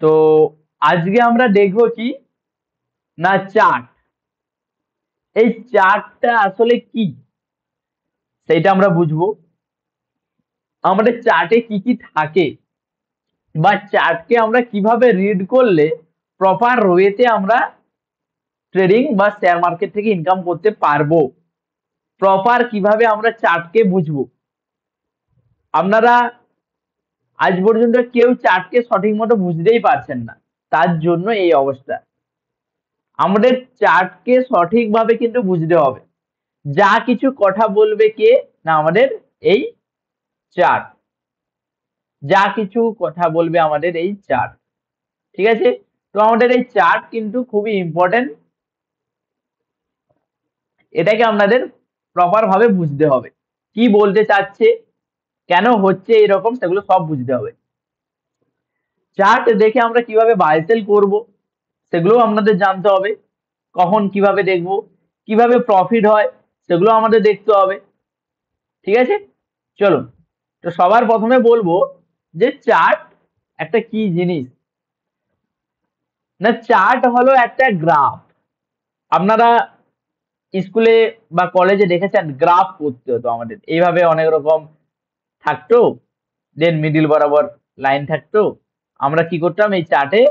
তো আজকে আমরা দেখবো কি না চার্ট। এই চার্টটা আসলে কি সেটা আমরা বুঝবো। আমাদের চার্টে কি কি থাকে বা চার্টকে আমরা কিভাবে রিড করলে প্রপার ওয়েতে আমরা ট্রেডিং বা শেয়ার মার্কেট থেকে ইনকাম করতে পারবো। প্রপার কিভাবে আমরা চার্টকে বুঝবো। আপনারা আজ পর্যন্ত কেউ চার্টকে সঠিক মতো বুঝতেই পারছেন না, তার জন্য এই অবস্থা। আমাদের চার্টকে সঠিকভাবে কিন্তু বুঝতে হবে। যা কিছু কথা বলবে কে না আমাদের এই চার্ট। যা কিছু কথা বলবে আমাদের এই চার্ট। ঠিক আছে, তো আমাদের এই চার্ট কিন্তু খুবই ইম্পর্টেন্ট। এটাকে আপনাদের প্রপার ভাবে বুঝতে হবে, কি বলতে চাচ্ছে, কেন হচ্ছে এরকম, সেগুলো সব বুঝতে হবে। চার্ট দেখে আমরা কিভাবে বাই সেল করবো সেগুলো আপনাদের জানতে হবে। কখন কিভাবে দেখবো, কিভাবে প্রফিট হয় সেগুলো আমাদের দেখতে হবে। ঠিক আছে, চলুন। তো সবার প্রথমে বলবো যে চার্ট একটা কি জিনিস না। চার্ট হলো একটা গ্রাফ। আপনারা স্কুলে বা কলেজে দেখেছেন গ্রাফ করতে হতো আমাদের, এইভাবে অনেক রকম থাকতো, দেন মিডিল বরাবর লাইন থাকতো। আমরা কি করতাম, এই চার্টে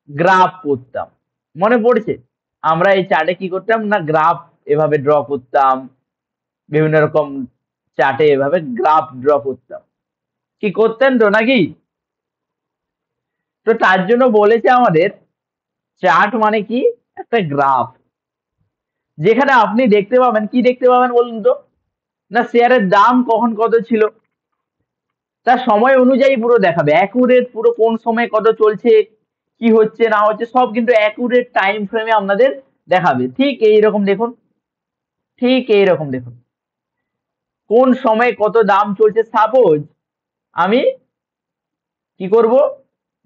গ্রাফ করতাম। মনে পড়ছে? আমরা এই চার্টে কি করতাম না গ্রাফ এভাবে ড্র করতাম, বিভিন্ন রকম চার্টে এভাবে গ্রাফ ড্র করতাম। কি করতেন তো নাকি? তো তার জন্য বলেছে আমাদের চার্ট মানে কি একটা গ্রাফ, যেখানে আপনি দেখতে পাবেন, কি দেখতে পাবেন বলুন তো না শেয়ারের দাম কখন কত ছিল, তার সময় অনুযায়ী পুরো দেখাবে অ্যাকুরেট, পুরো কোন সময় কত চলছে, কি হচ্ছে না হচ্ছে সব কিন্তু অ্যাকুরেট টাইম ফ্রেমে আপনাদের দেখাবে। ঠিক এইরকম দেখুন, ঠিক এইরকম দেখুন কোন সময় কত দাম চলছে। সাপোজ আমি কি করব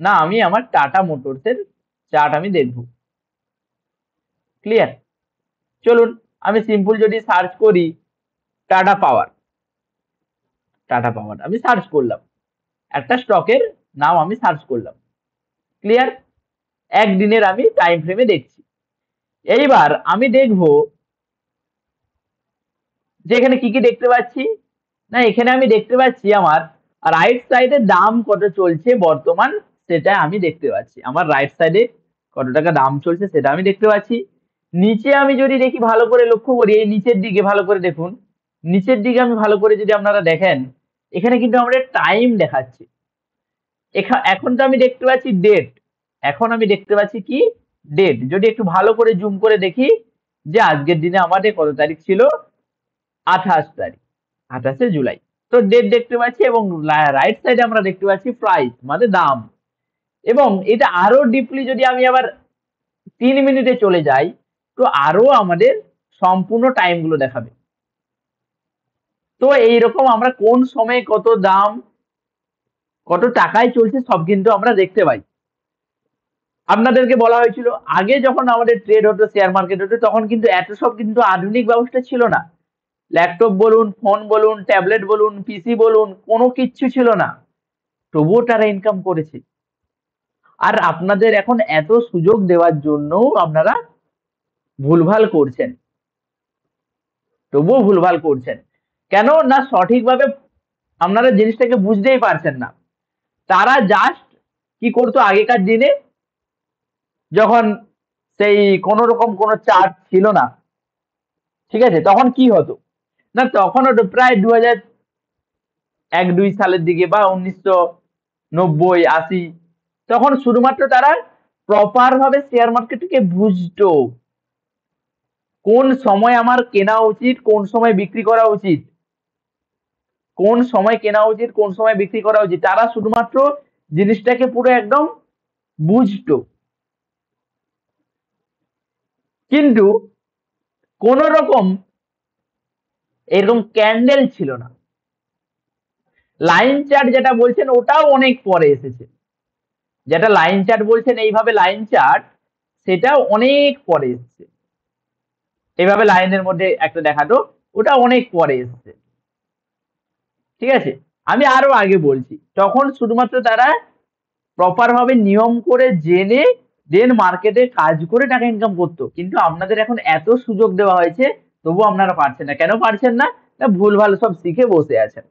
না, আমি আমার টাটা মোটরসের চার্ট আমি দেখব। ক্লিয়ার? চলুন, আমি সিম্পল যদি সার্চ করি টাটা পাওয়ার, টাটা পাওয়ার আমি সার্চ করলাম, একটা স্টকের নাম আমি সার্চ করলাম। ক্লিয়ার? একদিনের আমি টাইম ফ্রেমে দেখছি। এইবার আমি দেখব যে এখানে কি কি দেখতে পাচ্ছি না, এখানে আমি দেখতে পাচ্ছি আমার রাইট সাইডে দাম কত চলছে বর্তমান, সেটা আমি দেখতে পাচ্ছি। আমার রাইট সাইডে কত টাকা দাম চলছে সেটা আমি দেখতে পাচ্ছি। নিচে আমি যদি দেখি, ভালো করে লক্ষ্য করি, এই নিচের দিকে ভালো করে দেখুন, নিচের দিকে আমি ভালো করে যদি আপনারা দেখেন, এখানে কিন্তু আমাদের টাইম দেখাচ্ছে। এখন তো আমি দেখতে পাচ্ছি ডেট, এখন আমি দেখতে পাচ্ছি কি ডেট। যদি একটু ভালো করে জুম করে দেখি যে আজকের দিনে আমাদের কত তারিখ ছিল, 28 তারিখ, 28শে জুলাই। তো ডেট দেখতে পাচ্ছি এবং রাইট সাইডে আমরা দেখতে পাচ্ছি প্রাইস মানে দাম। এবং এটা আরো ডিপলি যদি আমি আবার 3 মিনিটে চলে যাই, তো আরো আমাদের সম্পূর্ণ টাইম গুলো দেখাবে। তো এইরকম আমরা কোন সময়ে কত দাম, কত টাকায় চলছে সব কিন্তু আমরা দেখতে পাই। আপনাদেরকে বলা হয়েছিল আগে যখন আমাদের ট্রেড হতো, শেয়ার মার্কেট হতো, তখন কিন্তু এত সব কিন্তু আধুনিক ব্যবস্থা ছিল না। ল্যাপটপ বলুন, ফোন বলুন, ট্যাবলেট বলুন, পিসি বলুন, কোনো কিচ্ছু ছিল না। তবুও তারা ইনকাম করেছে। আর আপনাদের এখন এত সুযোগ দেওয়ার জন্যও আপনারা ভুলভাল করছেন, তবুও ভুলভাল করছেন। কেন না সঠিকভাবে আপনারা জিনিসটাকে বুঝতেই পারছেন না। তারা জাস্ট কি করতো আগেকার দিনে, যখন সেই কোন রকম কোনো চার্ট ছিল না, ঠিক আছে, তখন কি হতো না, তখন ওটা প্রায় 2001-2 সালের দিকে বা 1990-80, তখন শুধুমাত্র তারা প্রপার ভাবে শেয়ার মার্কেটকে বুঝতো, কোন সময় আমার কেনা উচিত, কোন সময় বিক্রি করা উচিত, কোন সময় কেনা উচিত, কোন সময় বিক্রি করা উচিত, তারা শুধুমাত্র জিনিসটাকে পুরো একদম বুঝতো। কিন্তু কোন রকম এরকম ক্যান্ডেল ছিল না। লাইন চার্ট যেটা বলছেন ওটাও অনেক পরে এসেছে, যেটা লাইন চার্ট বলছেন এইভাবে লাইন চার্ট, সেটাও অনেক পরে এসেছে। এইভাবে লাইনের মধ্যে একটা দেখাতো, ওটা অনেক পরে এসেছে। ঠিক আছে, আমি আরো আগে বলছি, তখন শুধুমাত্র তারা প্রপার ভাবে নিয়ম করে জেনে দেন মার্কেটে কাজ করে টাকা ইনকাম করতো, কিন্তু আপনাদের এখন এত সুযোগ দেওয়া হয়েছে তবু আপনারা পারছেন না। কেন পারছেন না? না ভুলভাল সব শিখে বসে আছেন।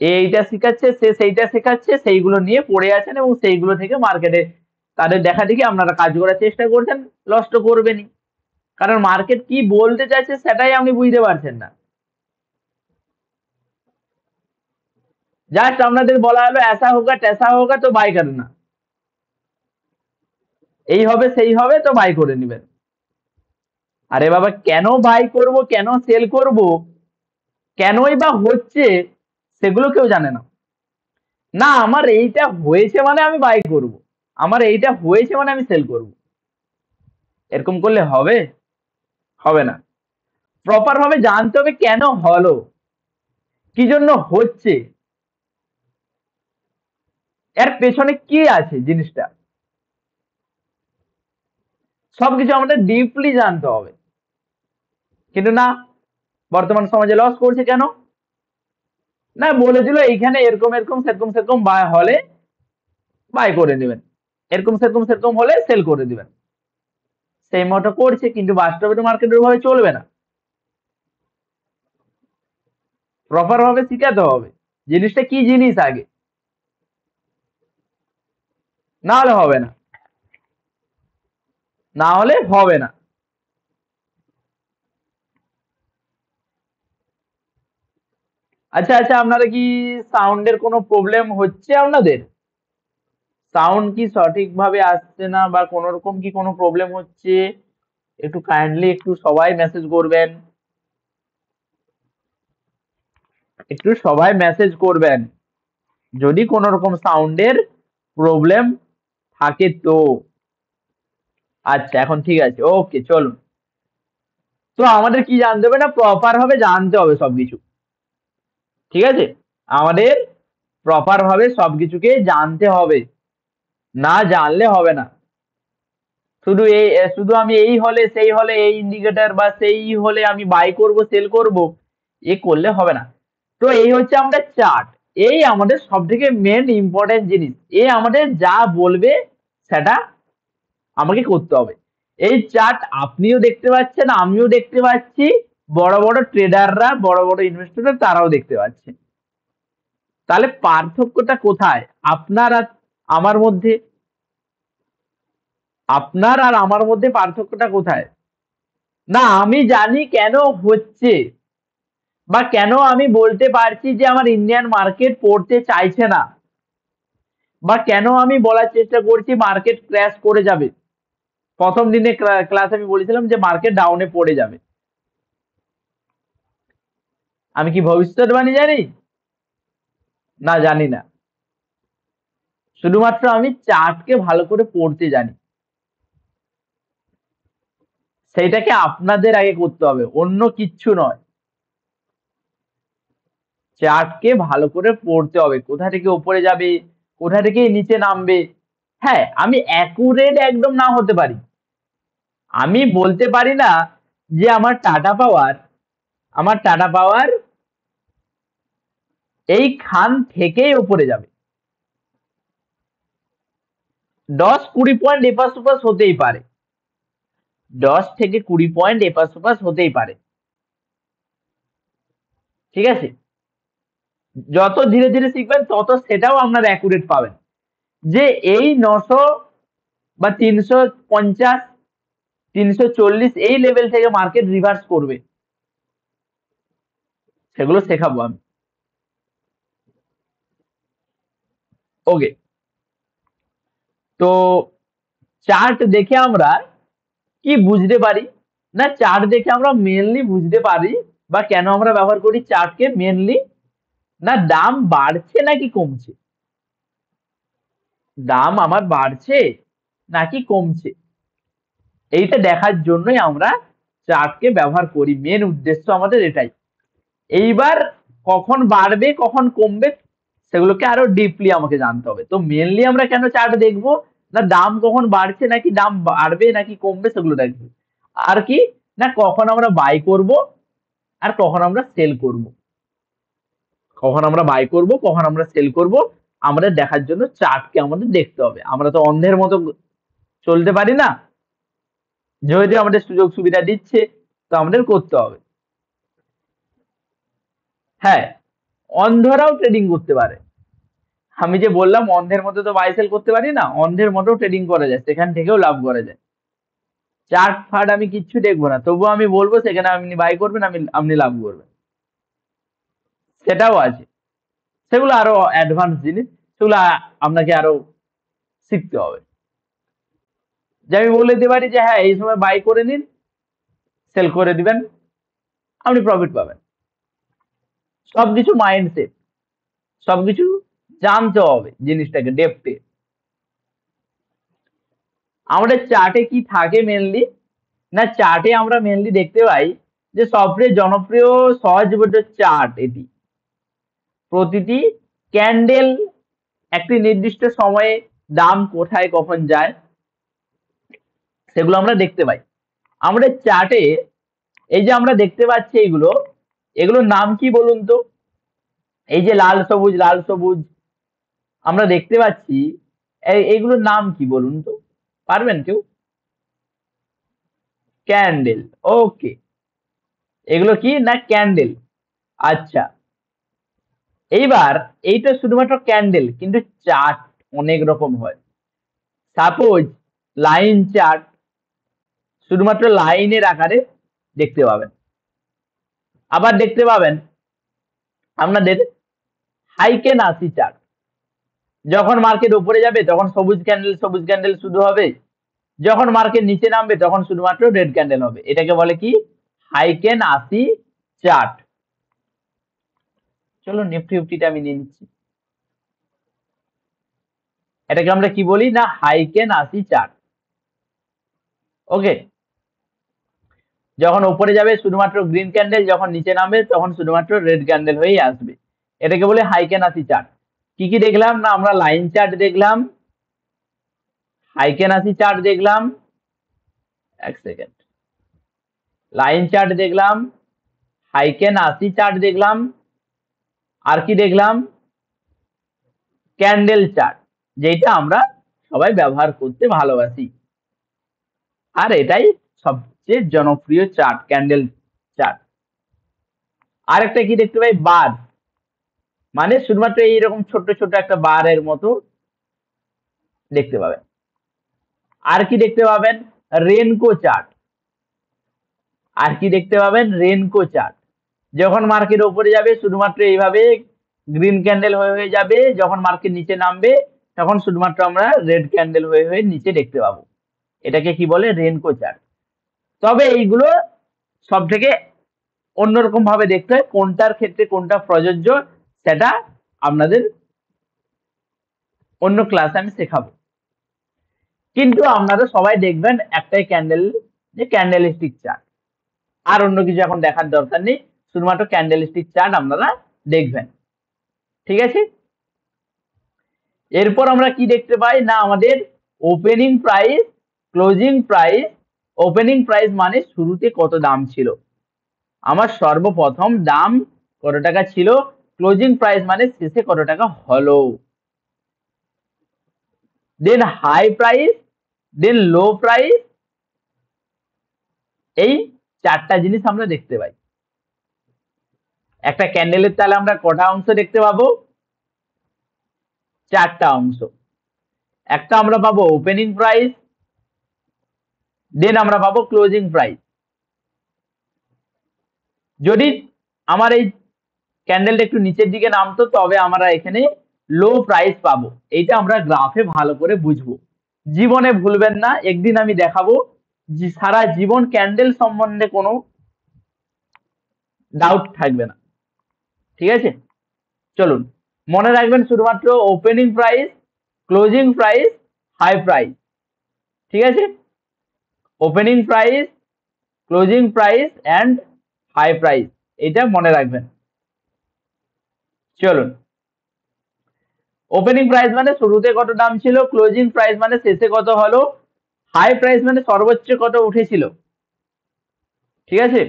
এইটা শিখাচ্ছে, সে সেইটা শেখাচ্ছে, সেইগুলো নিয়ে পড়ে আছেন এবং সেইগুলো থেকে মার্কেটে তাদের দেখা দেখি আপনারা কাজ করার চেষ্টা করছেন, লস তো করবেনই। কারণ মার্কেট কি বলতে চাইছে সেটাই আপনি বুঝতে পারছেন না। জাস্ট আপনাদের বলা হলো ऐसा होगा ট্যাসা होगा তো বাই করনা, এই হবে সেই হবে তো বাই করে নিবেন। আরে বাবা কেন বাই করব, কেন সেল করব, কেনই বা হচ্ছে সেগুলো কেউ জানে না। না আমার এইটা হয়েছে মানে আমি বাই করব, আমার এইটা হয়েছে মানে আমি সেল করব, এরকম করলে হবে? হবে না। প্রপার ভাবে জানতে হবে কেন হলো, কি জন্য হচ্ছে, এর পেছনে কি আছে জিনিসটা, সবকিছু আমাদের ডিপলি জানতে হবে। কিন্তু না, বর্তমান সমাজে লস করছে কেন? না বলে দিল এইখানে এরকম এরকম সেরকম সেরকম বাই হলে বাই করে নেবেন, এরকম সেরকম সেরকম হলে সেল করে দিবেন। সেই মতো করছে, কিন্তু বাস্তবে তো মার্কেটের ভাবে চলবে না। প্রপার ভাবে শিখাতে হবে জিনিসটা কি জিনিস আগে, না হলে হবে না, না হলে হবে না। আচ্ছা আচ্ছা, আপনারা কি সাউন্ডের কোনো প্রবলেম হচ্ছে আপনাদের? সাউন্ড কি সঠিকভাবে আসছে না বা কোনো রকম কি কোনো প্রবলেম হচ্ছে? একটু কাইন্ডলি একটু সবাই মেসেজ করবেন, একটু সবাই মেসেজ করবেন যদি কোনো রকম সাউন্ডের প্রবলেম থাকে তো। আচ্ছা এখন ঠিক আছে, ওকে চলুন। তো আমাদের কি জানতে হবে না, প্রপার ভাবে জানতে হবে সবকিছু, ঠিক আছে? আমাদের প্রপার ভাবে সবকিছুকে জানতে হবে, না জানলে হবে না। শুধু এই শুধু আমি এই হলে সেই হলে এই ইন্ডিকেটর বা সেই হলে আমি বাই করব সেল করব, এ করলে হবে না। তো এই হচ্ছে আমাদের চার্ট, এই আমাদের সব থেকে মেন ইম্পর্টেন্ট জিনিস, এ আমাদের যা বলবে সেটা আমাকে করতে হবে। এই চার্ট আপনিও দেখতে পাচ্ছেন, আমিও দেখতে পাচ্ছি, বড় বড় ট্রেডাররা, বড় বড় ইনভেস্টররা তারাও দেখতে পাচ্ছে। তাহলে পার্থক্যটা কোথায় আপনার আর আমার মধ্যে? আপনার আর আমার মধ্যে পার্থক্যটা কোথায়? না আমি জানি কেন হচ্ছে, বা কেন আমি বলতে পারছি যে আমার ইন্ডিয়ান মার্কেট পড়তে চাইছে না, বা কেন আমি বলার চেষ্টা করছি মার্কেট ক্র্যাশ করে যাবে। প্রথম দিনে ক্লাসে আমি বলেছিলাম যে মার্কেট ডাউনে পড়ে যাবে। আমি কি ভবিষ্যৎবাণী জানি? না জানি না, শুধুমাত্র আমি চার্টকে ভালো করে পড়তে জানি। সেইটাকে আপনাদের আগে করতে হবে, অন্য কিচ্ছু নয়। চার্টকে ভালো করে পড়তে হবে, কোথা থেকে উপরে যাবে, কোথা থেকে নিচে নামবে। হ্যাঁ আমি অ্যাকুরেট একদম না হতে পারি, আমি বলতে পারি না যে আমার টাটা পাওয়ার এই খান থেকেই উপরে যাবে। 10-20 পয়েন্ট এপাশ ওপাশ হতেই পারে, 10 থেকে 20 পয়েন্ট এপাশ ওপাশ হতেই পারে, ঠিক আছে? যত ধীরে ধীরে শিখবেন তত সেটাও আপনার অ্যাকুরেট পাবেন, যে এই 900 বা 350 340 এই লেভেল থেকে মার্কেট রিভার্স করবে, সেগুলো শেখাবো আমি। ওকে, তো চার্ট দেখে আমরা কি বুঝতে পারি? না চার্ট দেখে আমরা মেনলি বুঝতে পারি, বা কেন আমরা ব্যবহার করি চার্টকে মেনলি, না দাম বাড়ছে নাকি কমছে, দাম আমার বাড়ছে নাকি কমছে, এইটা দেখার জন্যই আমরা চার্টকে ব্যবহার করি, মেন উদ্দেশ্য আমাদের এটাই। এইবার কখন বাড়বে কখন কমবে সেগুলোকে আরো ডিপলি আমাকে জানতে হবে। তো মেনলি আমরা কেন চার্ট দেখবো, না দাম কখন বাড়ছে নাকি দাম বাড়বে নাকি কমবে সেগুলো দেখবো। আর কি, না কখন আমরা বাই করব আর কখন আমরা সেল করব, কখন আমরা বাই করব কখন আমরা সেল করব, আমাদের দেখার জন্য চার্টকে আমাদের দেখতে হবে। আমরা তো অন্ধের মতো চলতে পারি না। যেহেতু আমাদের সুযোগ সুবিধা দিচ্ছে, তো আমাদের করতে হবে। হ্যাঁ, অন্ধরাও ট্রেডিং করতে পারে। আমি যে বললাম অন্ধের মতো তো বাই সেল করতে পারি না, অন্ধের মতো ট্রেডিং করা যায়, সেখান থেকেও লাভ করা যায়। চার্ট ফার্ট আমি কিচ্ছু দেখবো না, তবুও আমি বলবো সেখানে আপনি বাই করবেন, আপনি লাভ করবেন, সেটাও আছে। সেগুলো আরো অ্যাডভান্স জিনিস, সেগুলো আপনাকে আরো শিখতে হবে। যে আমি বলে দিতে পারি যে হ্যাঁ এই সময় বাই করে নিন, সেল করে দিবেন, আপনি প্রফিট পাবেন। সবকিছু মাইন্ডসেট, সবকিছু জানতে হবে জিনিসটাকে ডেপথে। আমাদের চার্টে কি থাকে মেনলি, না চার্টে আমরা মেনলি দেখতে পাই যে সবচেয়ে জনপ্রিয় সহজবোধ্য চার্ট এটি। প্রতিটি ক্যান্ডেল একটি নির্দিষ্ট সময়ে দাম কোথায় কখন যায় সেগুলো আমরা দেখতে পাই। আমাদের চার্টে এই যে আমরা দেখতে পাচ্ছি এগুলোর নাম কি বলুন তো? এই যে লাল সবুজ লাল সবুজ আমরা দেখতে পাচ্ছি, এইগুলোর নাম কি বলুন তো? পারবেন কেউ? ক্যান্ডেল, ওকে। এগুলো কি না ক্যান্ডেল। আচ্ছা, এইবার এইটা শুধুমাত্র ক্যান্ডেল, কিন্তু চার্ট অনেক রকম হয়। সাপোজ লাইন চার্ট, শুধুমাত্র লাইনের আকারে দেখতে পাবেন। আবার দেখতে পাবেন আপনাদের হাইকেন আসি চার্ট। যখন মার্কেট উপরে যাবে তখন সবুজ ক্যান্ডেল শুধু হবে, যখন মার্কেট নিচে নামবে তখন শুধুমাত্র রেড ক্যান্ডেল হবে। এটাকে বলে কি? হাইকেন আসি চার্ট। চলো নিফটি ফিফটিটা আমি নিয়ে নিচ্ছি। এটাকে আমরা কি বলি না হাইকেন আসি চার্ট। ওকে, যখন উপরে যাবে শুধুমাত্র গ্রিন ক্যান্ডেল, যখন নিচে নামবে তখন শুধুমাত্র রেড ক্যান্ডেল হয়েই আসবে। এটাকে বলে হাইকেন আসি চার্ট। কি কি দেখলাম না আমরা লাইন চার্ট দেখলাম, হাইকেন আসি চার্ট দেখলাম, এক সেকেন্ড, লাইন চার্ট দেখলাম, হাইকেন আসি চার্ট দেখলাম, আর কি দেখলাম? ক্যান্ডেল চার্ট, যেটা আমরা সবাই ব্যবহার করতে ভালোবাসি, আর এটাই সবচেয়ে জনপ্রিয় চার্ট, ক্যান্ডেল চার্ট। আরেকটা কি দেখতে পাই? বার, মানে শুধুমাত্র এইরকম ছোট্ট ছোট্ট একটা বারের মতো দেখতে পাবেন। আর কি দেখতে পাবেন? রেনকো চার্ট। আর কি দেখতে পাবেন? রেনকো চার্ট। যখন মার্কেট উপরে যাবে শুধুমাত্র এইভাবে গ্রিন ক্যান্ডেল হয়ে হয়ে যাবে, যখন মার্কেট নিচে নামবে তখন শুধুমাত্র আমরা রেড ক্যান্ডেল হয়ে হয়ে নিচে দেখতে পাবো। এটাকে কি বলে? রেনকো চার্ট। তবে এইগুলো সব থেকে অন্যরকম ভাবে দেখতে হয়, কোনটার ক্ষেত্রে কোনটা প্রযোজ্য সেটা আপনাদের অন্য ক্লাসে আমি শেখাবো। কিন্তু আপনারা সবাই দেখবেন একটাই ক্যান্ডেল, যে ক্যান্ডেল স্টিক চার্ট, আর অন্য কিছু এখন দেখার দরকার নেই, শুধুমাত্র ক্যান্ডেল স্টিক চার্ট আপনারা দেখবেন। ঠিক আছে, এরপর আমরা কি দেখতে পাই না আমাদের opening price, closing price. Opening price মানে শুরুতে কত দাম ছিল, আমার সর্বপ্রথম দাম কত টাকা ছিল, ক্লোজিং প্রাইস মানে শেষে কত টাকা হলো, দেন হাই প্রাইস, দেন লো প্রাইস। এই চারটা জিনিস আমরা দেখতে পাই। একটা ক্যান্ডেলের তাহলে আমরা কটা অংশ দেখতে পাবো? চারটা অংশ। একটা আমরা পাবো ওপেনিং প্রাইস, দেন আমরা পাবো ক্লোজিং প্রাইস। যদি আমার এই ক্যান্ডেলটা একটু নিচের দিকে নামতো তবে আমরা এখানে লো প্রাইস পাবো। এইটা আমরা গ্রাফে ভালো করে বুঝবো, জীবনে ভুলবেন না। একদিন আমি দেখাবো যে সারা জীবন ক্যান্ডেল সম্বন্ধে কোনো ডাউট থাকবে না। ঠিক আছে, চলুন মনে রাখবেন শুধুমাত্র opening price, closing price, high price. ঠিক আছে, opening price, closing price and high price, এটা মনে রাখবেন। চলুন, ওপেনিং প্রাইস মানে শুরুতে কত দাম ছিল, ক্লোজিং প্রাইস মানে শেষে কত হলো, হাই প্রাইস মানে সর্বোচ্চ কত উঠেছিল। ঠিক আছে,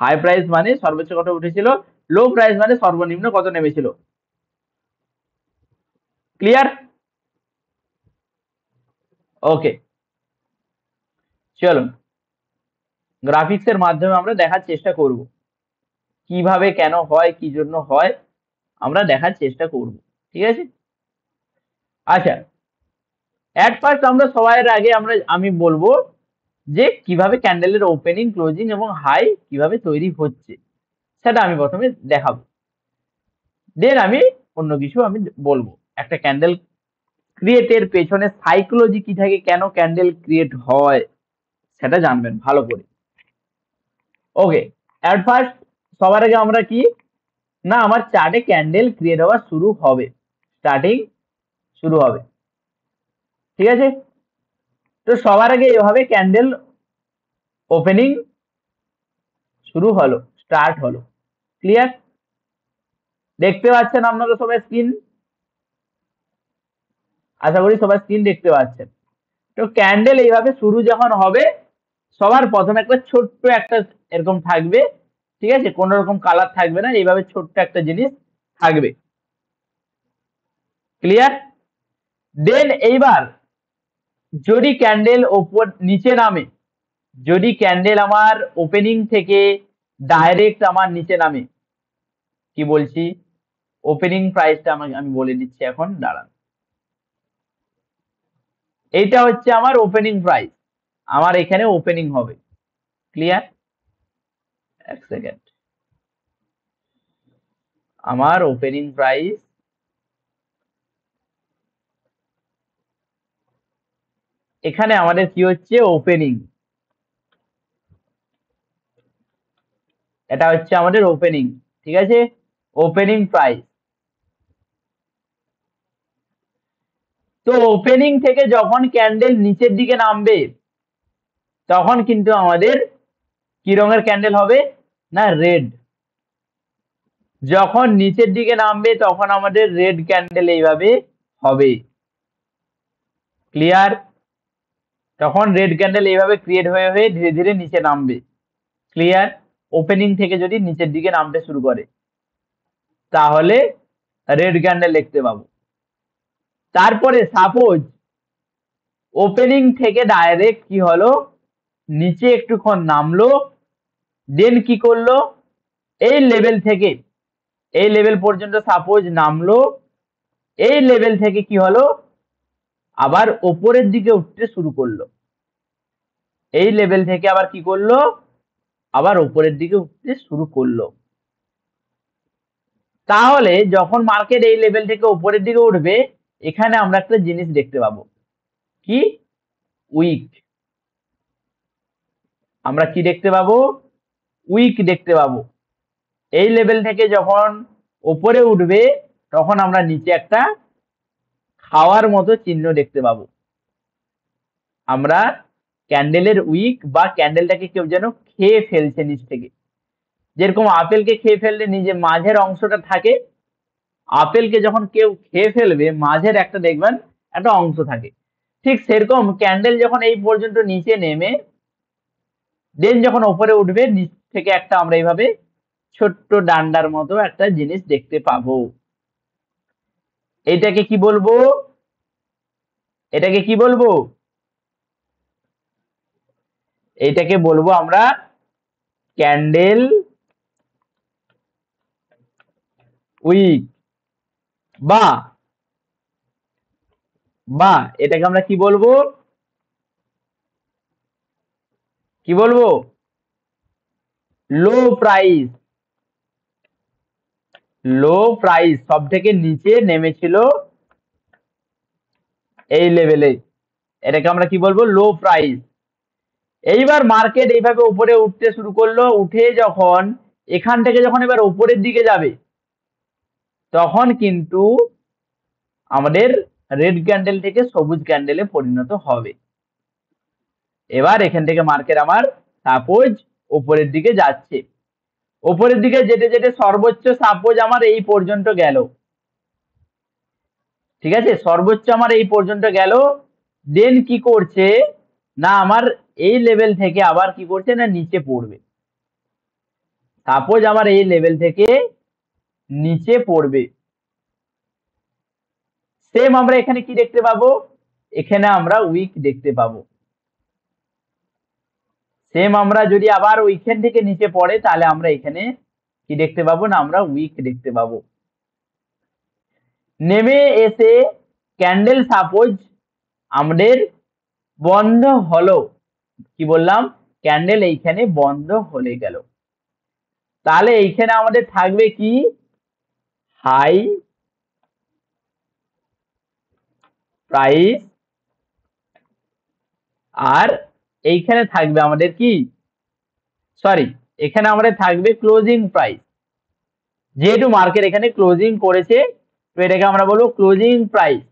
হাই প্রাইস মানে সর্বোচ্চ কত উঠেছিল, লো প্রাইস মানে সর্বনিম্ন কত নেমেছিল। ক্লিয়ার? ওকে, চলো গ্রাফিক্স এর মাধ্যমে আমরা দেখার চেষ্টা করব কিভাবে, কেন হয়, কি জন্য হয়, আমরা দেখার চেষ্টা করব। ঠিক আছে, আচ্ছা, এট ফার্স্ট আমরা সবার আগে আমি বলবো যে কিভাবে ক্যান্ডেলের ওপেনিং, ক্লোজিং এবং হাই কিভাবে তৈরি হচ্ছে সেটা আমি প্রথমে দেখাবো। দেন আমি অন্য কিছু আমি বলবো। একটা ক্যান্ডেল ক্রিয়েটের পেছনে সাইকোলজি কি থাকে, কেন ক্যান্ডেল ক্রিয়েট হয় সেটা জানবেন ভালো করে। ওকে, এট ফার্স্ট সবার আগে আমরা কি না, আমার চার্টে ক্যান্ডেল ক্রিয়েট হওয়া শুরু হবে, স্টার্টিং শুরু হবে। ঠিক আছে, তো সবার আগে এভাবে ক্যান্ডেল ওপেনিং শুরু হলো, স্টার্ট হলো। ক্লিয়ার? দেখতে পাচ্ছেন আপনারা সবাই স্ক্রিন? আশা করি সবাই স্ক্রিন দেখতে পাচ্ছেন। তো ক্যান্ডেল এইভাবে শুরু যখন হবে, সবার প্রথমে একটা ছোট্ট একটা এরকম থাকবে, ঠিক আছে, কোন রকম কালার থাকবে না, এইভাবে ছোট্ট একটা জিনিস থাকবে। ক্লিয়ার? দেন এইবার যদি ক্যান্ডেল ওপর নিচে নামে, যদি ক্যান্ডেল আমার ওপেনিং থেকে ডাইরেক্ট আমার নিচে নামে, কি বলছি, ওপেনিং প্রাইসটা আমি বলে দিচ্ছি এখন, দাঁড়ান। এইটা হচ্ছে আমার ওপেনিং প্রাইস, আমার এখানে ওপেনিং হবে। ক্লিয়ার? এক সেকেন্ড, আমার ওপেনিং প্রাইস এখানে আমাদের কি হচ্ছে, ওপেনিং, এটা হচ্ছে আমাদের ওপেনিং। ঠিক আছে, ওপেনিং প্রাইস। তো ওপেনিং থেকে যখন ক্যান্ডেল নিচের দিকে নামবে, তখন কিন্তু আমাদের কি রঙের ক্যান্ডেল হবে না, রেড। যখন নিচের দিকে নামবে তখন আমাদের রেড ক্যান্ডেল এইভাবে হবে। ক্লিয়ার? তখন রেড ক্যান্ডেল এইভাবে ক্রিয়েট হয়ে হয়ে ধীরে ধীরে নিচে নামবে। ক্লিয়ার? ওপেনিং থেকে যদি নিচের দিকে নামতে শুরু করে তাহলে রেড ক্যান্ডেল দেখতে পাবো। তারপরে সাপোজ ওপেনিং থেকে ডাইরেক্ট কি হলো, নিচে একটুক্ষণ নামলো, দেন কি করলো, এই লেভেল থেকে এই লেভেল পর্যন্ত সাপোজ নামলো, এই লেভেল থেকে কি হলো, আবার ওপরের দিকে উঠতে শুরু করলো, এই লেভেল থেকে আবার কি করলো, আবার উপরের দিকে উঠতে শুরু করলো। তাহলে যখন মার্কেট এই লেভেল থেকে উপরের দিকে উঠবে, এখানে আমরা একটা জিনিস দেখতে পাবো, কি, উইক। আমরা কি দেখতে পাবো, উইক দেখতে পাবো। এই লেভেল থেকে যখন উপরে উঠবে তখন আমরা নিচে একটা খাওয়ার মতো চিহ্ন দেখতে পাবো। আমরা ক্যান্ডেলের উইক বা ক্যান্ডেলটাকে কেউ যেন খেয়ে ফেলছে নিচ থেকে, যেরকম আপেলকে খেয়ে ফেললে নিজে মাঝের অংশটা থাকে, আপেলকে যখন কেউ খেয়ে ফেলবে মাঝের একটা দেখবেন একটা অংশ থাকে, ঠিক সেরকম ক্যান্ডেল যখন এই পর্যন্ত নিচে নেমে দেন যখন উপরে উঠবে, নিচ থেকে একটা আমরা এইভাবে ছোট্ট ডান্ডার মতো একটা জিনিস দেখতে পাবো। এটাকে কি বলবো, এটাকে কি বলবো, এটাকে বলবো আমরা ক্যান্ডেল উইক, বা বা এটাকে আমরা কি বলবো, কি বলবো, লো প্রাইস। লো প্রাইস সব থেকে নিচে নেমেছিল এই লেভেলে, এটাকে আমরা কি বলবো, লো প্রাইস। এইবার মার্কেট এইভাবে উপরে উঠতে শুরু করলো, উঠে যখন এখান থেকে যখন এবার উপরের দিকে যাবে তখন কিন্তু আমাদের রেড ক্যান্ডেল থেকে সবুজ ক্যান্ডেলে পরিণত হবে। এবার এখান থেকে মার্কেট আমার সাপোজ উপরের দিকে যাচ্ছে, উপরের দিকে যেতে যেতে সর্বোচ্চ সাপোজ আমার এই পর্যন্ত গেল, ঠিক আছে, সর্বোচ্চ আমার এই পর্যন্ত গেল, দেন কি করছে না, আমার এই লেভেল থেকে আবার কি করছে না, নিচে পড়বে। সাপোজ আমার এই লেভেল থেকে নিচে পড়বে, সেম আমরা এখানে কি দেখতে পাবো, এখানে আমরা উইক দেখতে পাবো। সেম আমরা যদি আবার ওইখান থেকে নিচে পড়ে তাহলে আমরা এখানে কি দেখতে পাবো, না আমরা উইক দেখতে পাবো। নেমে এসে ক্যান্ডেল সাপোজ আমাদের বন্ধ হলো, কি বললাম, ক্যান্ডেল এইখানে বন্ধ হয়ে গেল, তাহলে এইখানে আমাদের থাকবে কি, হাই প্রাইস, আর এইখানে থাকবে আমাদের কি, সরি, এখানে আমাদের থাকবে ক্লোজিং প্রাইস। যেহেতু মার্কেট এখানে ক্লোজিং করেছে, তো এটাকে আমরা বলবো ক্লোজিং প্রাইস।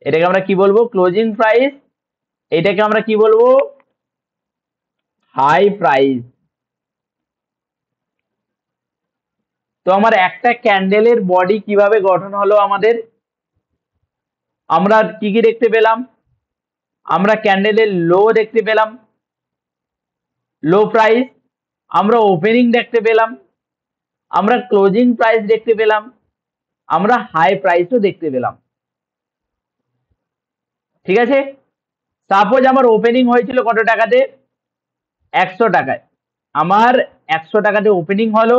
এটাকে আমরা কি বলবো, ক্লোজিং প্রাইস। এটাকে আমরা কি বলবো, হাই প্রাইস। তো আমার একটা ক্যান্ডেলের বডি কিভাবে গঠন হলো আমাদের, আমরা কি কি দেখতে পেলাম, আমরা ক্যান্ডেলের লো দেখতে পেলাম, লো প্রাইস, আমরা ওপেনিং দেখতে পেলাম, আমরা ক্লোজিং প্রাইস দেখতে পেলাম, আমরা হাই প্রাইসও দেখতে পেলাম। ঠিক আছে, সাপোজ আমার ওপেনিং হয়েছিল কত টাকাতে, 100 টাকায়, আমার 100 টাকাতে ওপেনিং হলো,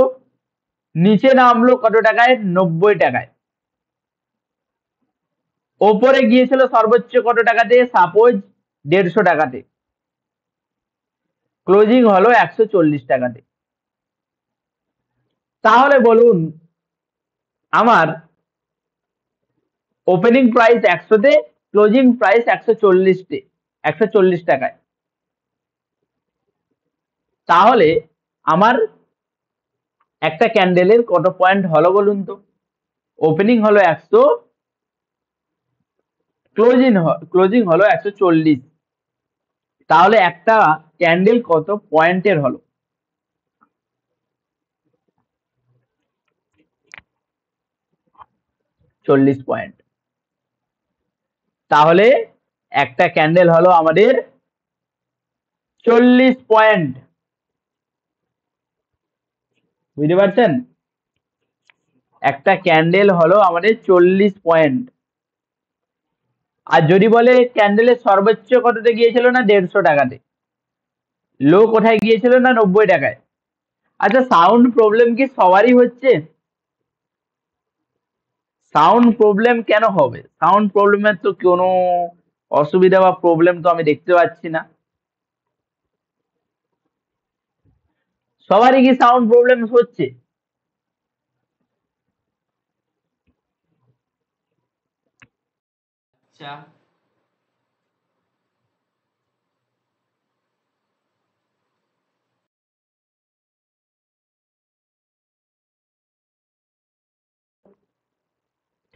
নিচে নামলো কত টাকায়, 90 টাকায়, ওপরে গিয়েছিল সর্বোচ্চ কত টাকাতে, সাপোজ 150 টাকাতে, ক্লোজিং হলো 140 টাকাতে। তাহলে বলুন আমার ওপেনিং প্রাইস 100-তে, ক্লোজিং প্রাইস 140-তে, 140 টাকায়, তাহলে আমার একটা ক্যান্ডেলের কত পয়েন্ট হলো বলুন তো, ওপেনিং হলো 100, ক্লোজিং হলো 140, তাহলে একটা ক্যান্ডেল কত পয়েন্টের হলো, 40 পয়েন্ট। তাহলে একটা ক্যান্ডেল হলো আমাদের 40 পয়েন্ট, বুঝতে পারছেন, একটা ক্যান্ডেল হলো আমাদের 40 পয়েন্ট। আর যদি বলে ক্যান্ডেলের সর্বোচ্চ কততে গিয়েছিল, না 150 টাকাতে, লো কোথায় গিয়েছিল, না 90 টাকায়। আচ্ছা, সাউন্ড প্রবলেম কি সবারই হচ্ছে, সাউন্ড প্রবলেম কেন হবে, সাউন্ড প্রবলেমের তো কোনো অসুবিধা বা প্রবলেম তো আমি দেখতে পাচ্ছি না, সবারই কি সাউন্ড প্রবলেম হচ্ছে? আচ্ছা,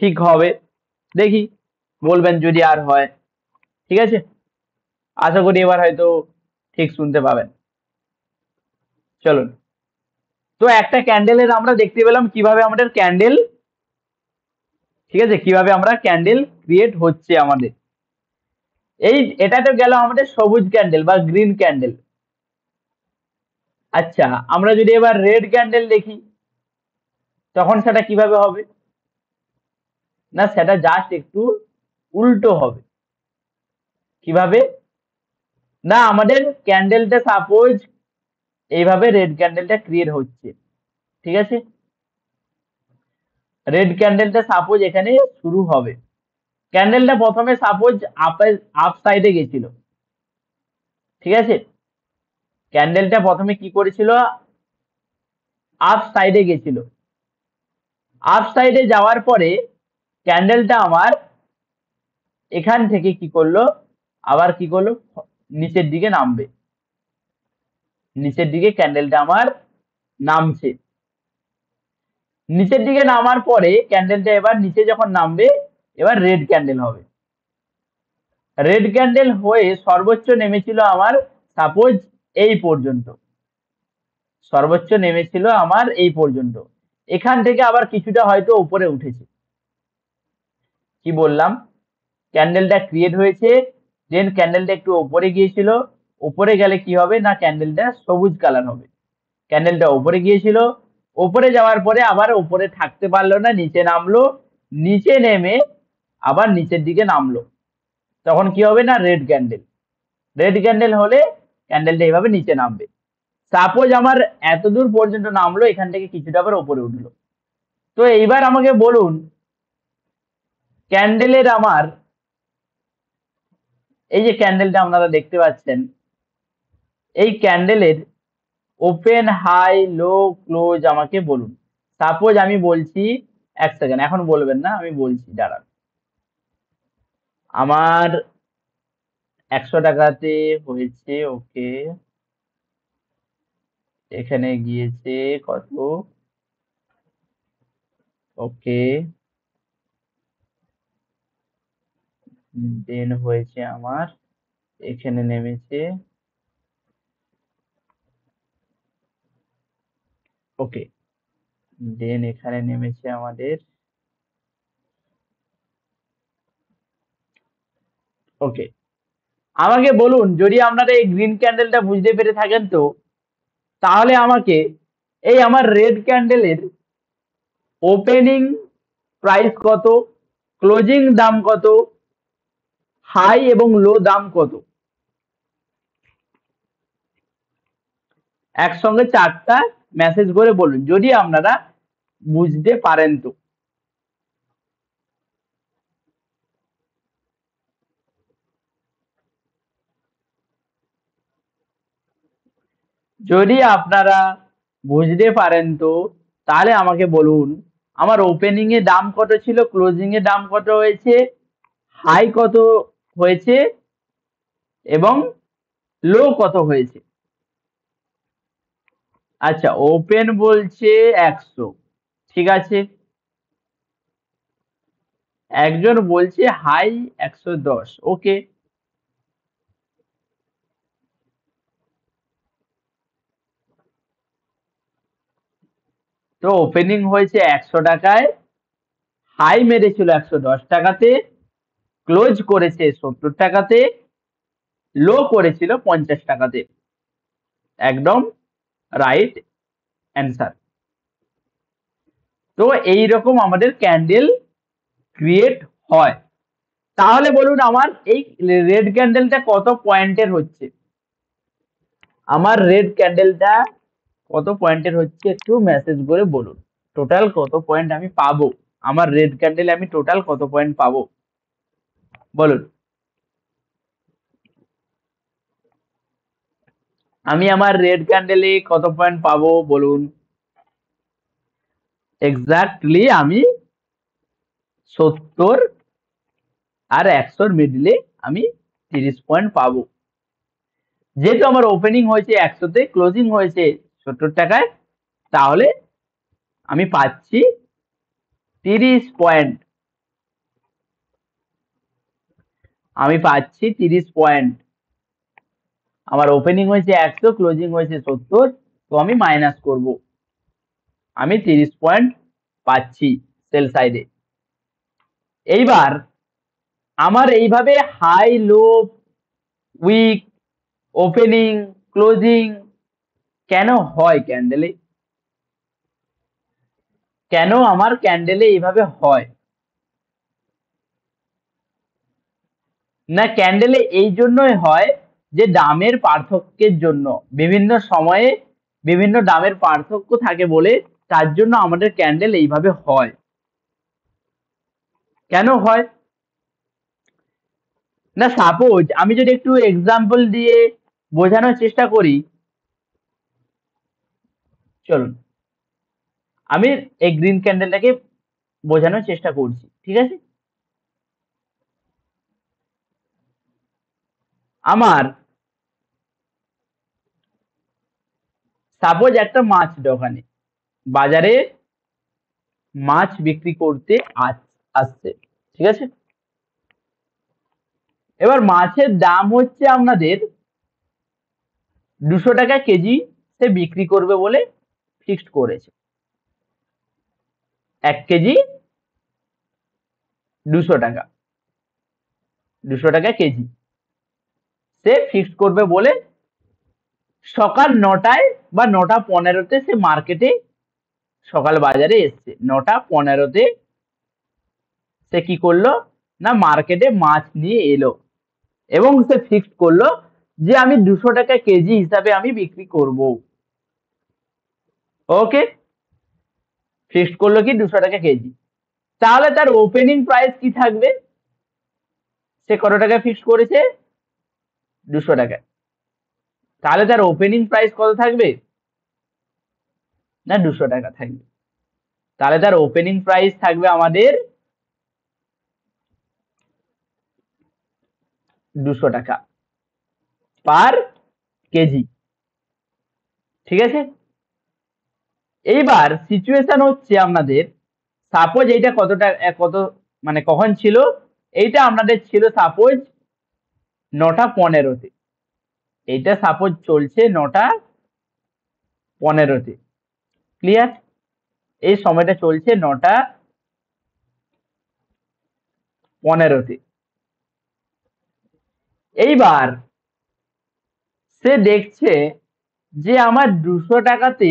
ঠিক হবে, দেখি, বলবেন যদি আর হয়। ঠিক আছে, আশা করি এবার হয়তো ঠিক শুনতে পাবেন। চলুন, তো একটা ক্যান্ডেলের আমরা দেখতে পেলাম কিভাবে আমাদের ক্যান্ডেল, ঠিক আছে, কিভাবে আমরা ক্যান্ডেল ক্রিয়েট হচ্ছে আমাদের। এটা তো গেল আমাদের সবুজ ক্যান্ডেল বা গ্রিন ক্যান্ডেল। আচ্ছা, আমরা যদি এবার রেড ক্যান্ডেল দেখি তখন সেটা কিভাবে হবে, না সেটা জাস্ট একটু উল্টো হবে। কিভাবে, না আমাদের ক্যান্ডেলটা সাপোজ এইভাবে রেড ক্যান্ডেলটা ক্রিয়েট হচ্ছে, ঠিক আছে, রেড ক্যান্ডেলটা সাপোজ এখানে শুরু হবে, ক্যান্ডেলটা প্রথমে সাপোজ আপ সাইডে গেছিল, ঠিক আছে, ক্যান্ডেলটা প্রথমে কি করেছিল, আপ সাইডে গেছিল, আপ সাইডে যাওয়ার পরে ক্যান্ডেলটা আমার এখান থেকে কি করলো, আবার কি করলো, নিচের দিকে নামবে, নিচের দিকে ক্যান্ডেলটা আমার নামছে, নিচের দিকে নামার পরে ক্যান্ডেলটা এবার নিচে যখন নামবে, এবার রেড ক্যান্ডেল হবে, রেড ক্যান্ডেল হয়ে সর্বোচ্চ নেমেছিল আমার সাপোজ এই পর্যন্ত, সর্বোচ্চ নেমেছিল আমার এই পর্যন্ত, এখান থেকে আবার কিছুটা হয়তো উপরে উঠেছে, কি বললাম, ক্যান্ডেলটা ক্রিয়েট হয়েছে, দেন ক্যান্ডেলটা একটু উপরে গিয়েছিল, উপরে গেলে কি হবে, না ক্যান্ডেলটা সবুজ কালার হবে, ক্যান্ডেলটা উপরে গিয়েছিল, উপরে যাওয়ার পরে আবার উপরে থাকতে পারলো না, নিচে নামলো, নিচে নেমে আবার নিচের দিকে নামলো, তখন কি হবে না রেড ক্যান্ডেল। রেড ক্যান্ডেল হলে ক্যান্ডেলটা এইভাবে নিচে নামবে। সাপোজ আমার এত দূর পর্যন্ত নামলো, এখান থেকে কিছুটা আবার উপরে উঠলো। তো এইবার আমাকে বলুন ক্যান্ডেলের আমার এই যে ক্যান্ডেলটা আপনারা দেখতে পাচ্ছেন, এই ক্যান্ডেলের ওপেন হাই লো ক্লোজ আমাকে বলুন। সাপোজ আমি বলছি, এক সেকেন্ড এখন বলবেন না, আমি বলছি দাঁড়ান। আমার 100 টাকাতে হয়েছে, ওকে, এখানে গিয়েছে কত, ওকে, দেন হয়েছে আমার এখানে নেমেছে, ওকে, দেন এখানে নেমেছে আমাদের, ওকে। আমাকে বলুন যদি আপনারা এই গ্রিন ক্যান্ডেলটা বুঝতে পেরে থাকেন, তো তাহলে আমাকে এই আমার রেড ক্যান্ডেলের ওপেনিং প্রাইস কত, ক্লোজিং দাম কত, হাই এবং লো দাম কত, একসঙ্গে 4টা মেসেজ করে বলুন যদি আপনারা বুঝতে পারেন। তো যদি আপনারা বুঝতে পারেন তো তাহলে আমাকে বলুন আমার ওপেনিং এ দাম কত ছিল, ক্লোজিং এ দাম কত হয়েছে, হাই কত হয়েছে এবং লো কত হয়েছে। আচ্ছা, ওপেন বলছে 100, ঠিক আছে, একজন বলছে হাই 110, ওকে। তো ওপেনিং হয়েছে 100 টাকায়, হাই মেরেছিল 110 টাকাতে, ক্লোজ করেছে 70 টাকাতে, লো করেছিল 50 টাকাতে। একদম রাইট অ্যান্সার। তো এইরকম আমাদের ক্যান্ডেল ক্রিয়েট হয়। তাহলে বলুন আমার এই রেড ক্যান্ডেলটা কত পয়েন্টের হচ্ছে, আমার রেড ক্যান্ডেলটা কত পয়েন্টের হচ্ছে একটু মেসেজ করে বলুন। টোটাল কত পয়েন্ট আমি পাবো, আমার রেড ক্যান্ডেলে আমি টোটাল কত পয়েন্ট পাবো বলুন। আমি আমার রেড ক্যান্ডেলে কত পয়েন্ট পাবো বলুন। এক্স্যাক্টলি আমি 70 আর 100-র মিডলে আমি 30 পয়েন্ট পাবো। যেহেতু আমার ওপেনিং হয়েছে 100-তে, ক্লোজিং হয়েছে 70 টাকায়, তাহলে আমি পাচ্ছি 30 পয়েন্ট। আমি পাচ্ছি 30 পয়েন্ট। আমার ওপেনিং হয়েছে 100, ক্লোজিং হয়েছে 70, তো আমি মাইনাস করব, আমি 30 পয়েন্ট পাচ্ছি সেল সাইডে। এইবার আমার এইভাবে high low wick opening closing কেন হয় ক্যান্ডেলে, কেন আমার ক্যান্ডেলে এইভাবে হয় না, ক্যান্ডেলে এই জন্যই হয় যে দামের পার্থক্যের জন্য, বিভিন্ন সময়ে বিভিন্ন দামের পার্থক্য থাকে বলে তার জন্য আমাদের ক্যান্ডেল এইভাবে হয়। কেন হয় না, সাপোজ আমি যদি একটু এক্সাম্পল দিয়ে বোঝানোর চেষ্টা করি, চলুন আমি এই গ্রিন ক্যান্ডেলটাকে বোঝানোর চেষ্টা করছি, ঠিক আছে। আমার সাপোজ একটা মাছ দোকানে বাজারে মাছ বিক্রি করতে আসছে, ঠিক আছে। এবার মাছের দাম হচ্ছে আপনাদের 200 টাকা কেজি সে বিক্রি করবে বলে ফিক্সড করেছে। 1 কেজি 200 টাকা, 200 টাকা কেজি সে ফিক্সড করবে বলে সকাল 9টায় বা 9টা 15-তে সে মার্কেটে সকাল বাজারে এসছে, 9টা 15-তে সে কি করলো না মার্কেটে মাছ নিয়ে এলো এবং সে ফিক্সড করলো যে আমি 200 টাকা কেজি হিসাবে আমি বিক্রি করব। ওকে, ফিক্সড করলো কি 200 টাকা কেজি। তাহলে তার ওপেনিং প্রাইস কি থাকবে? সে কত টাকা ফিক্সড করেছে? 200 টাকা। তাহলে তার ওপেনিং প্রাইস কত থাকবে? না 200 টাকা থাকবে। তাহলে তার ওপেনিং প্রাইস থাকবে আমাদের 200 টাকা পার কেজি। ঠিক আছে, এইবার সিচুয়েশন হচ্ছে আপনাদের, সাপোজ এইটা কত মানে কখন ছিল? এইটা আপনাদের ছিল সাপোজ 9টা 15-তে। এইটা সাপোজ চলছে 9টা 15-তে। ক্লিয়ার? এই সময়টা চলছে 9টা 15-তে। এইবার সে দেখছে যে আমার 200 টাকাতে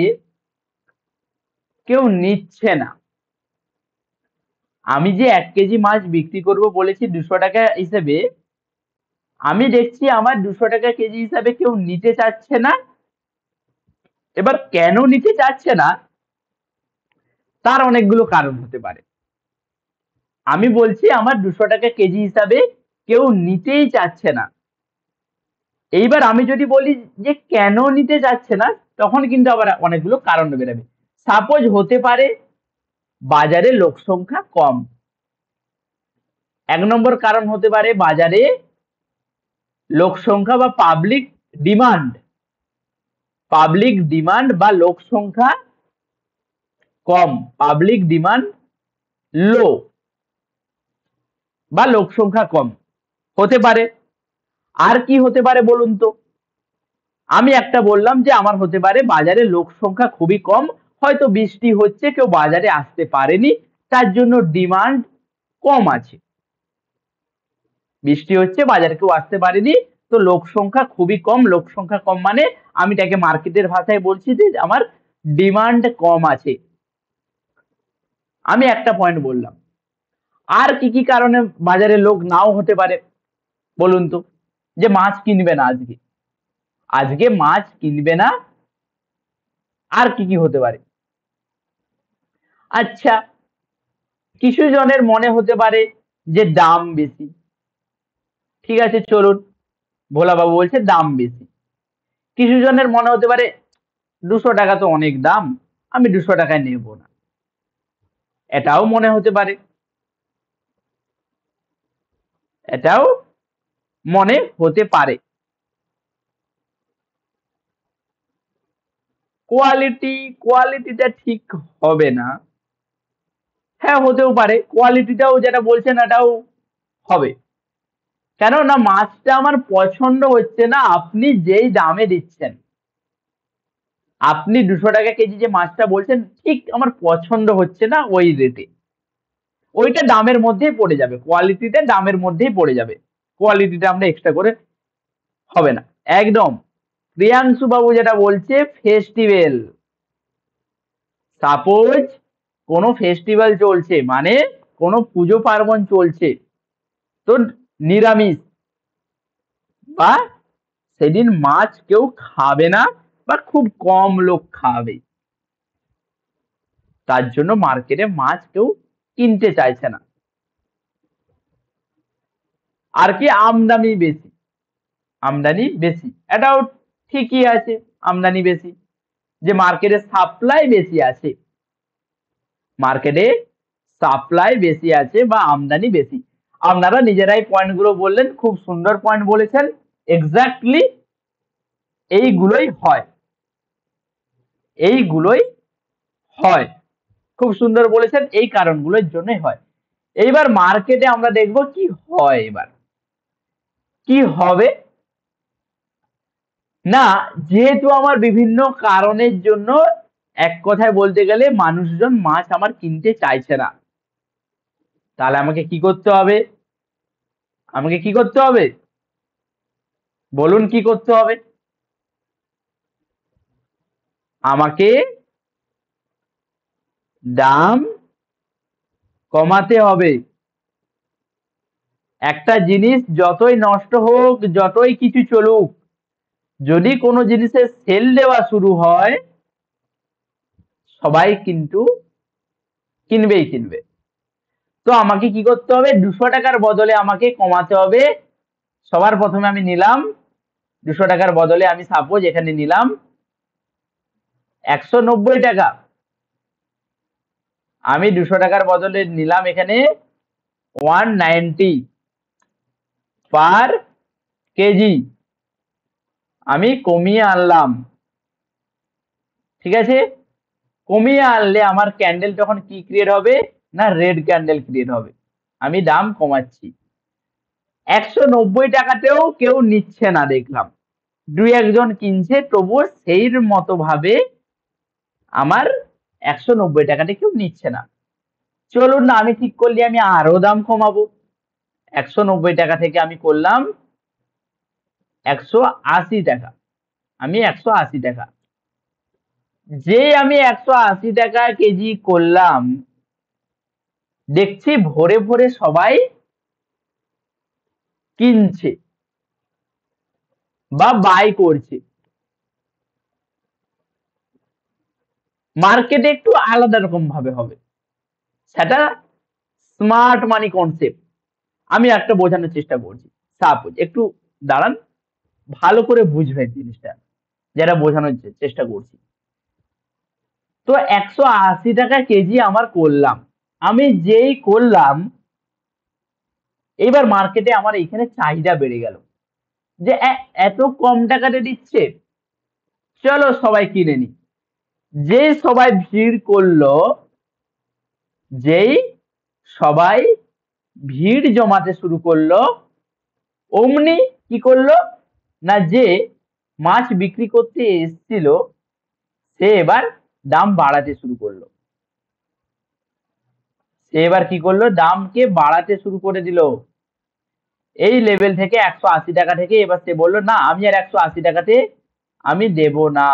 কেউ নিচ্ছে না। আমি যে 1 কেজি মাছ বিক্রি করব বলেছি 200 টাকা হিসেবে, আমি দেখছি আমার 200 টাকা কেজি হিসাবে কেউ নিতে চাচ্ছে না। এবার কেন নিতে চাচ্ছে না? তার অনেকগুলো কারণ হতে পারে। আমি বলছি আমার 200 টাকা কেজি হিসাবে কেউ নিতেই চাচ্ছে না। এইবার আমি যদি বলি যে কেন নিতে চাচ্ছে না, তখন কিন্তু আবার অনেকগুলো কারণ বেরোবে। সাপোজ হতে পারে বাজারে লোক সংখ্যা কম। 1 নম্বর কারণ হতে পারে বাজারে লোক সংখ্যা বা পাবলিক ডিমান্ড বা লোক সংখ্যা কম, পাবলিক ডিমান্ড লো বা লোক সংখ্যা কম হতে পারে। আর কি হতে পারে বলুন তো? আমি একটা বললাম যে আমার হতে পারে বাজারে লোক সংখ্যা খুবই কম, হয়তো বৃষ্টি হচ্ছে কেউ বাজারে আসতে পারেনি, তার জন্য ডিমান্ড কম আছে। বৃষ্টি হচ্ছে বাজারে কেউ আসতে পারেনি, তো লোক সংখ্যা খুবই কম। লোক সংখ্যা কম মানে আমি তাকে মার্কেটের ভাষায় বলছি যে আমার ডিমান্ড কম আছে। আমি একটা পয়েন্ট বললাম। আর কি কি কারণে বাজারে লোক নাও হতে পারে বলুন তো? যে মাছ কিনবে না আজকে, আজকে মাছ কিনবে না। আর কি কি হতে পারে? আচ্ছা, কিছু জনের মনে হতে পারে যে দাম বেশি। ঠিক আছে, চলুন, ভোলাবাবু বলছে দাম বেশি। কিছু জনের মনে হতে পারে 200 টাকা তো অনেক দাম, আমি 200 টাকায় নেব না। এটাও মনে হতে পারে, এটাও মনে হতে পারে। কোয়ালিটিটা ঠিক হবে না। হ্যাঁ, হতেও পারে, কোয়ালিটিটাও যেটা বলছেন এটাও হবে। কেন না মাছটা আমার পছন্দ হচ্ছে না আপনি যেই দামে দিচ্ছেন। আপনি 200 টাকা কেজি যে মাছটা বলছেন ঠিক আমার পছন্দ হচ্ছে না ওই রেটে। ওইটা দামের মধ্যেই পড়ে যাবে, কোয়ালিটিটা দামের মধ্যেই পড়ে যাবে। কোয়ালিটিটা আমরা এক্সট্রা করে হবে না একদম। প্রিয়াংশু বাবু যেটা বলছে ফেস্টিভ্যাল, সাপোজ কোনো ফেস্টিভ্যাল চলছে মানে কোনো পুজো পার্বণ চলছে, তো নিরামিষ বা সেদিন মাছ কেউ খাবে না বা খুব কম লোক খাবে, তার জন্য মার্কেটে মাছ কেউ কিনতে চাইছে না। আর কি আমদানি বেশি, আমদানি বেশি এটাও ঠিকই আছে। আমদানি বেশি, যে মার্কেটে সাপ্লাই বেশি আছে, মার্কেটে সাপ্লাই বেশি আছে বা আমদানি বেশি। আপনারা নিজেরাই পয়েন্ট গুলো বললেন, খুব সুন্দর পয়েন্ট বলেছেন। এক্স্যাক্টলি এইগুলোই হয়, এইগুলোই হয়। খুব সুন্দর বলেছেন, এই কারণগুলোর জন্যই হয়। এইবার মার্কেটে আমরা দেখব কি হয়। এবার কি হবে না, যেহেতু আমার বিভিন্ন কারণের জন্য এক কথায় বলতে গেলে মানুষজন মাছ আমার কিনতে চাইছে না, তাহলে আমাকে কি করতে হবে? আমাকে কি করতে হবে বলুন? কি করতে হবে? আমাকে দাম কমাতে হবে। একটা জিনিস যতই নষ্ট হোক, যতই কিছু চলুক, যদি কোনো জিনিসের সেল দেওয়া শুরু হয়, সবাই কিন্তু কিনবেই কিনবে। তো আমাকে কি করতে হবে? 200 টাকার বদলে আমাকে কমাতে হবে। সবার প্রথমে আমি নিলাম 200 টাকার বদলে আমি সাপোজ এখানে নিলাম 190 টাকা। আমি 200 টাকার বদলে নিলাম এখানে 190 পার কেজি। আমি কমিয়ে আনলাম, ঠিক আছে? কমিয়ে আনলে আমার ক্যান্ডেল তখন কি ক্রিয়েট হবে? না রেড ক্যান্ডেল ক্রিয়েট হবে। আমি দাম কমাচ্ছি। 190 টাকাতেও কেউ নিচ্ছে না দেখলাম, দুই একজন কিনছে, তবুও সেই মতো ভাবে আমার 190 টাকাতে কেউ নিচ্ছে না। চলুন না, আমি ঠিক করলি আমি আরো দাম কমাবো। 190 টাকা থেকে আমি করলাম 180 টাকা। আমি 180 টাকা, যে আমি 180 টাকা কেজি করলাম, দেখছি ভোরে ভোরে সবাই কিনছে বা বাই করছে। মার্কেটে একটু আলাদা রকম ভাবে হবে, সেটা স্মার্ট মানি কনসেপ্ট। আমি একটা বোঝানোর চেষ্টা করছি। সাপোজ একটু দাঁড়ান, ভালো করে বুঝবেন জিনিসটা, যেটা বোঝানোর চেষ্টা করছি। তো 180 টাকা কেজি আমার করলাম, আমি যেই করলাম, এবার মার্কেটে আমার এখানে চাহিদা বেড়ে গেল যে এত কম টাকাতে দিচ্ছে, চলো সবাই কিনে নি। যে সবাই ভিড় করলো, যেই সবাই ভিড় জমাতে শুরু করলো, অমনি কি করলো? না যে মাছ বিক্রি করতে এসছিল, সে এবার দাম বাড়াতে শুরু করলো। সে এবার কি করলো? দামকে বাড়াতে শুরু করে দিল। এই লেভেল থেকে 180 টাকা থেকে এবার সে বললো না আমি আর 180 টাকাতে আমি দেব না।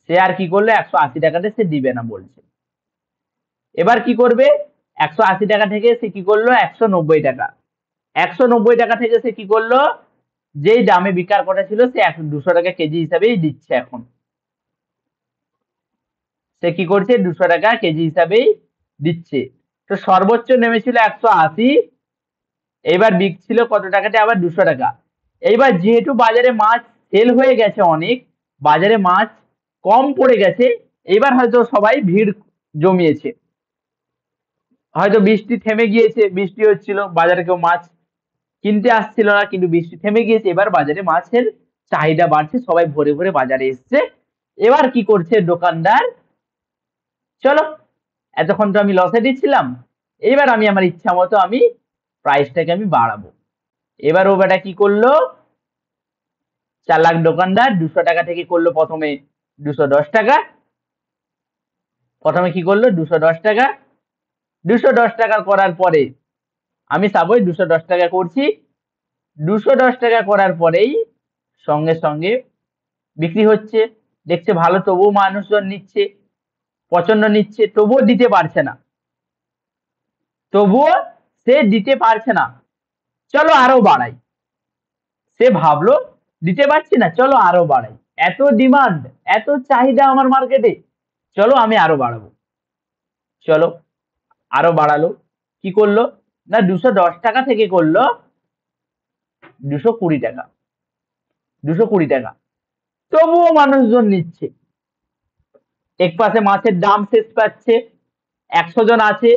সে আর কি করলো? 180 টাকাতে সে দিবে না বলছে। এবার কি করবে? 180 টাকা থেকে সে কি করলো? 190 টাকা। 190 টাকা থেকে সে কি করলো? যেই দামে বিক্রি করা ছিল সে 200 টাকা কেজি হিসাবেই দিচ্ছে এখন। সে কি করছে? 200 টাকা কেজি হিসাবেই দিচ্ছে। তো সর্বোচ্চ নেমেছিল 180, এইবার বিকছিল কত টাকাতে? আবার 200 টাকা। এইবার যেহেতু বাজারে মাছ সেল হয়ে গেছে অনেক, বাজারে মাছ কম পড়ে গেছে, এবার হয়তো সবাই ভিড় জমিয়েছে। হয়তো বৃষ্টি থেমে গিয়েছে, বৃষ্টি হচ্ছিল, বাজারে কেউ মাছ কিনতে আসছিল না, কিন্তু বৃষ্টি থেমে গিয়েছে, এবার বাজারে মাছের চাহিদা বাড়ছে, সবাই ভোরে ভোরে বাজারে এসছে। এবার কি করছে দোকানদার? চলো, এতক্ষণ তো আমি লসে দিচ্ছিলাম, এবার আমি আমার ইচ্ছা মতো আমি প্রাইসটাকে আমি বাড়াবো। এবার ও বেটা কি করলো? চালাক দোকানদার 200 টাকা থেকে করলো প্রথমে 210 টাকা। প্রথমে কি করলো? 210 টাকা। 210 টাকা করার পরে আমি সাপোজ 210 টাকা করছি। 210 টাকা করার পরেই সঙ্গে সঙ্গে বিক্রি হচ্ছে, দেখছে ভালো, তবুও মানুষজন নিচ্ছে, প্রচন্ড নিচ্ছে, তবুও দিতে পারছে না। তবুও সে দিতে পারছে না, চলো আরো বাড়াই। সে ভাবলো দিতে পারছি না, চলো আরো বাড়াই। এত ডিমান্ড, এত চাহিদা আমার মার্কেটে, চলো আমি আরো বাড়াবো। চলো আরো বাড়ালো। কি করলো? না 210 টাকা থেকে করলো 220 টাকা। 220 টাকা, তবুও মানুষজন নিচ্ছে। এক পাশে মাছের দাম শেষ পাচ্ছে, 100 জন আছে,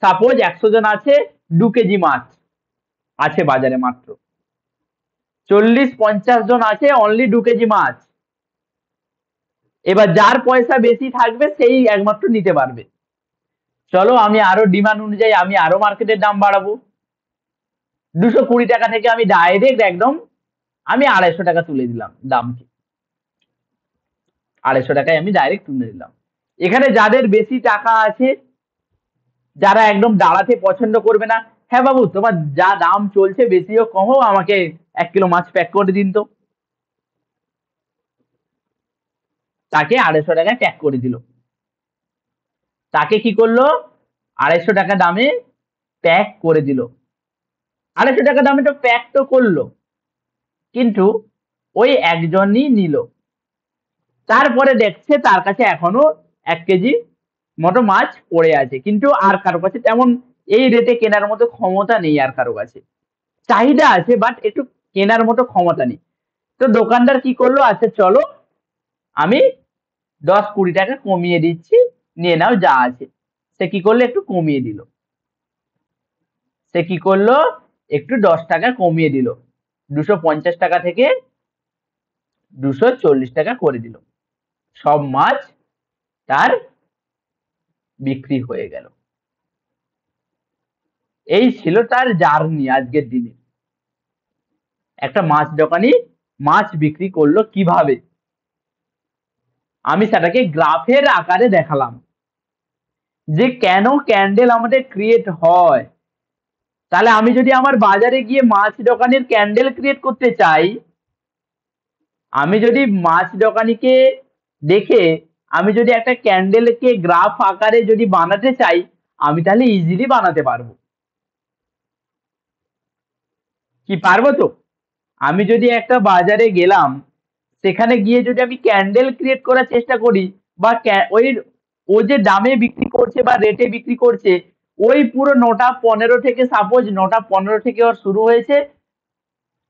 সাপোজ 100 জন আছে, 2 কেজি মাছ আছে বাজারে মাত্র। 40-50 জন আছে অনলি 2 কেজি মাছ। এবার যার পয়সা বেশি থাকবে সেই একমাত্র নিতে পারবে। চলো আমি আরো ডিমান্ড অনুযায়ী আমি আরো মার্কেটের দাম বাড়াবো। 220 টাকা থেকে আমি ডাইরেক্ট একদম আমি 250 টাকা তুলে দিলাম দামকে। 250 টাকায় আমি ডাইরেক্ট তুলে দিলাম। এখানে যাদের বেশি টাকা আছে, যারা একদম দাঁড়াতে পছন্দ করবে না, হ্যাঁ বাবু তোমার যা দাম চলছে বেশি হোক কম হোক, আমাকে 1 কিলো মাছ প্যাক করে দিন তো, তাকে 250 টাকায় প্যাক করে দিল। তাকে কি করলো? 250 টাকা দামে প্যাক করে দিল, 250 টাকা দামে তো প্যাক তো করলো, কিন্তু ওই একজনই নিল। তারপরে দেখছে তার কাছে এখনো 1 কেজি মতো মাছ পড়ে আছে, কিন্তু আর কারো কাছে তেমন এই রেটে কেনার মতো ক্ষমতা নেই আর কারো কাছে। চাহিদা আছে বাট একটু কেনার মতো ক্ষমতা নেই। তো দোকানদার কি করলো, আচ্ছা চলো আমি 10-20 টাকা কমিয়ে দিচ্ছি, নিয়ে নাও যা আছে। সে কি করলো, একটু কমিয়ে দিল। সে কি করলো, একটু 10 টাকা কমিয়ে দিল, 250 টাকা থেকে 240 টাকা করে দিল। সব মাছ তার বিক্রি হয়ে গেল। এই ছিল তার জার্নি আজকের দিনে। একটা মাছ দোকানি মাছ বিক্রি করলো কিভাবে, আমি সেটাকে গ্রাফের আকারে দেখালাম যে কেন ক্যান্ডেল আমাদের ক্রিয়েট হয়। তাহলে আমি যদি আমার বাজারে গিয়ে মাছ দোকানের ক্যান্ডেল ক্রিয়েট করতে চাই, আমি যদি মাছ দোকানিকে দেখে আমি যদি একটা ক্যান্ডেলকে গ্রাফ আকারে যদি বানাতে চাই, আমি তাহলে ইজিলি বানাতে পারবো। কি পারবো তো? আমি যদি একটা বাজারে গেলাম, সেখানে গিয়ে যদি আমি ক্যান্ডেল ক্রিয়েট করার চেষ্টা করি, বা ওই ও যে দামে বিক্রি করছে বা রেটে বিক্রি করছে, ওই পুরো 9টা 15 থেকে, সাপোজ 9টা 15 থেকে ওর শুরু হয়েছে,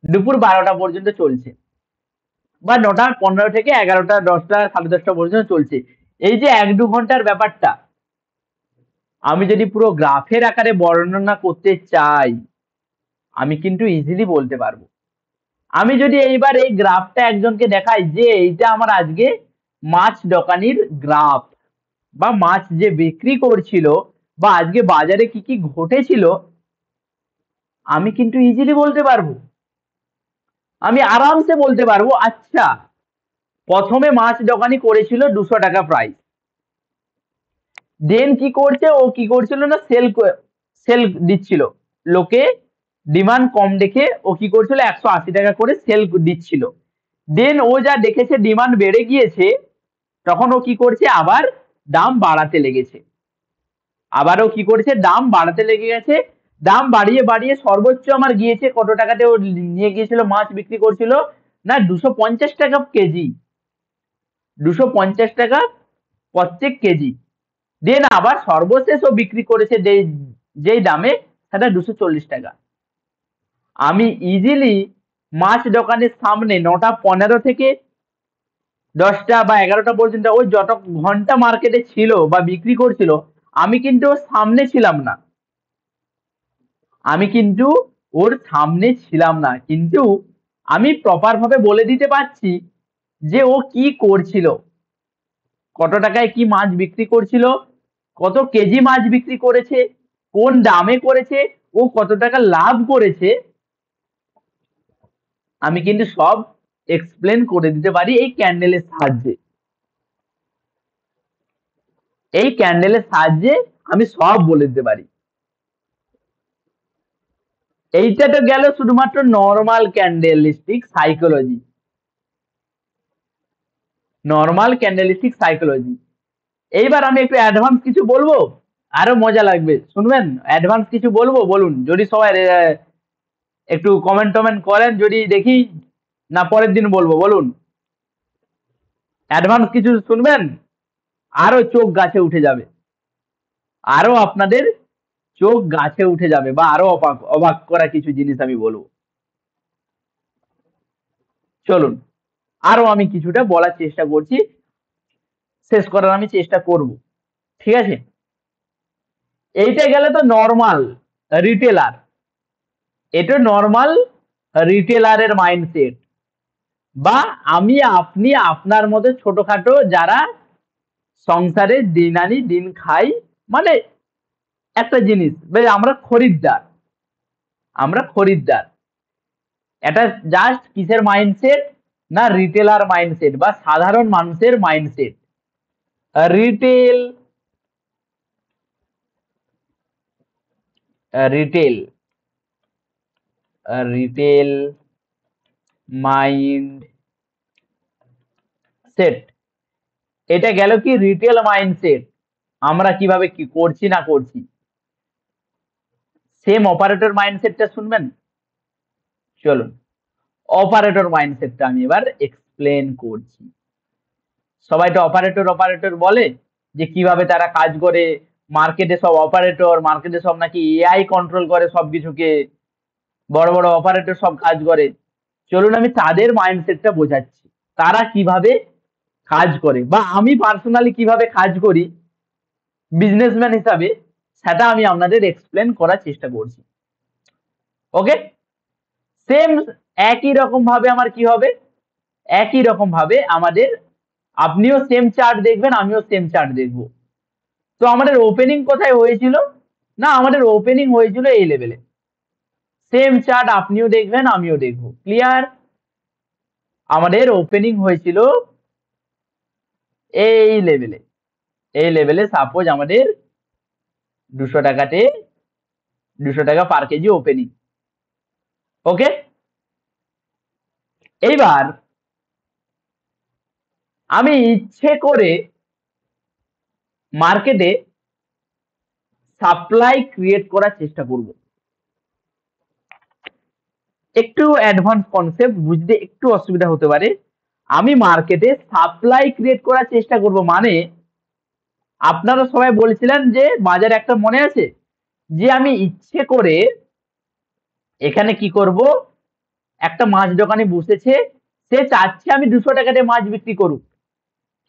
দুপুর 12টা পর্যন্ত চলছে, বা 9টা 15 থেকে 11টা 10টা 10:30 পর্যন্ত চলছে। এই যে 1-2 ঘন্টার ব্যাপারটা আমি যদি পুরো গ্রাফের আকারে বর্ণনা করতে চাই, আমি কিন্তু ইজিলি বলতে পারবো। আমি যদি এইবার এই গ্রাফটা একজনকে দেখাই যে এইটা আমার আজকে মাছ দোকানির গ্রাফ, বা মাছ যে বিক্রি করছিল, বা আজকে বাজারে কি কি ঘটেছিল, আমি কিন্তু ইজিলি বলতে পারবো। আমি আরামসে বলতে পারবো, আচ্ছা প্রথমে মাছ দোকানি করেছিল 200 টাকা প্রাইস, দেন কি করছে, ও কি করছিল না, সেল দিচ্ছিল, লোকে ডিমান্ড কম দেখে ও কি করছিল 180 টাকা করে সেল দিচ্ছিল। দেন ও যা দেখেছে ডিমান্ড বেড়ে গিয়েছে, তখন ও কি করছে, আবার দাম বাড়াতে লেগেছে। আবারও কি করেছে, দাম বাড়াতে লেগে গেছে। দাম বাড়িয়ে বাড়িয়ে সর্বোচ্চ আমার গিয়েছে কত টাকাতে ও নিয়ে গিয়েছিল, মাছ বিক্রি করছিল না 250 টাকা কেজি, 250 টাকা প্রত্যেক কেজি। দেন আবার সর্বশেষ ও বিক্রি করেছে যেই দামে, সেটা 240 টাকা। আমি ইজিলি মাছ দোকানের সামনে 9টা 15 থেকে 10টা বা 11টা পর্যন্ত, ওই যত ঘন্টা মার্কেটে ছিল বা বিক্রি করছিল, আমি কিন্তু ওর সামনে ছিলাম না, আমি কিন্তু ওর সামনে ছিলাম না, কিন্তু আমি প্রপার ভাবে বলে দিতে পারছি যে ও কি করছিল, কত টাকায় কি মাছ বিক্রি করছিল, কত কেজি মাছ বিক্রি করেছে, কোন দামে করেছে, ও কত টাকা লাভ করেছে, আমি কিন্তু সব এক্সপ্লেন করে দিতে পারি এই ক্যান্ডেলের সাহায্যে। এই ক্যান্ডেলের সাহায্যে আমি সব বলে দিতে পারি। এইটা তো গেল শুধুমাত্র normal candlestick psychology, normal candlestick psychology. এইবার আমি একটু অ্যাডভান্স কিছু বলবো, আরো মজা লাগবে, শুনবেন? অ্যাডভান্স কিছু বলবো, বলুন যদি সবাই একটু কমেন্ট টমেন্ট করেন, যদি দেখি, না পরের দিন বলবো, বলুন। অ্যাডভান্স কিছু শুনবেন, আরো চোখ গাছে উঠে যাবে, আরো আপনাদের চোখ গাছে উঠে যাবে, বা আরো অবাক অবাক করা কিছু জিনিস আমি বলবো। চলুন, আরো আমি কিছুটা বলার চেষ্টা করছি, শেষ করার আমি চেষ্টা করব, ঠিক আছে? এইটা গেলে তো নর্মাল রিটেলার, এটা নর্মাল রিটেলারের মাইন্ডসেট, বা আমি আপনি আপনার মধ্যে ছোটখাটো যারা সংসারে দিন আনি দিন খাই, মানে একটা জিনিস, আমরা খরিদ্দার, আমরা খরিদ্দার। এটা জাস্ট কিসের মাইন্ডসেট, না রিটেলার মাইন্ডসেট, বা সাধারণ মানুষের mindset. Retail, retail, retail mind set, এটা গেল কি রিটেল মাইন্ডসেট, আমরা কিভাবে কি করছি না করছি। সেম অপারেটর মাইন্ডসেটটা শুনবেন? চলুন অপারেটর মাইন্ডসেটটা আমি এবার এক্সপ্লেন করছি। সবাই তো অপারেটর অপারেটর বলে যে কিভাবে তারা কাজ করে, মার্কেটে সব অপারেটর, মার্কেটে সব নাকি এআই কন্ট্রোল করে সবকিছুকে, বড় বড় অপারেটর সব কাজ করে। চলুন আমি তাদের মাইন্ডসেটটা বোঝাচ্ছি, তারা কিভাবে কাজ করে বা আমি পার্সোনালি কিভাবে কাজ করি বিজনেসম্যান হিসাবে, সেটা আমি আপনাদের এক্সপ্লেন করার চেষ্টা করছি। ওকে, সেম একই রকম ভাবে আমার কি হবে, একই রকম ভাবে আমাদের, আপনিও সেম চার্ট দেখবেন, আমিও সেম চার্ট দেখব। তো আমাদের ওপেনিং কোথায় হয়েছিল? না, আমাদের ওপেনিং হয়েছিল এই লেভেলে। সেম চার্ট আপনিও দেখবেন, আমিও দেখব। ক্লিয়ার? আমাদের ওপেনিং হয়েছিল এই লেভেলে। এই লেভেলে সাপোজ আমাদের 200 টাকাতে 200 টাকা পার কেজি ওপেনিং। ওকে, এইবার আমি ইচ্ছে করে মার্কেটে সাপ্লাই ক্রিয়েট করার চেষ্টা করব। একটু অ্যাডভান্স কনসেপ্ট, বুঝতে একটু অসুবিধা হতে পারে। আমি মার্কেটে সাপ্লাই ক্রিয়েট করার চেষ্টা করব, মানে আপনারা সবাই বলছিলেন যে বাজারে একটা মনে আছে যে আমি ইচ্ছে করে এখানে কি করব, একটা মাছ দোকানে বসেছে, সে চাচ্ছে আমি 200 টাকাতে মাছ বিক্রি করুক,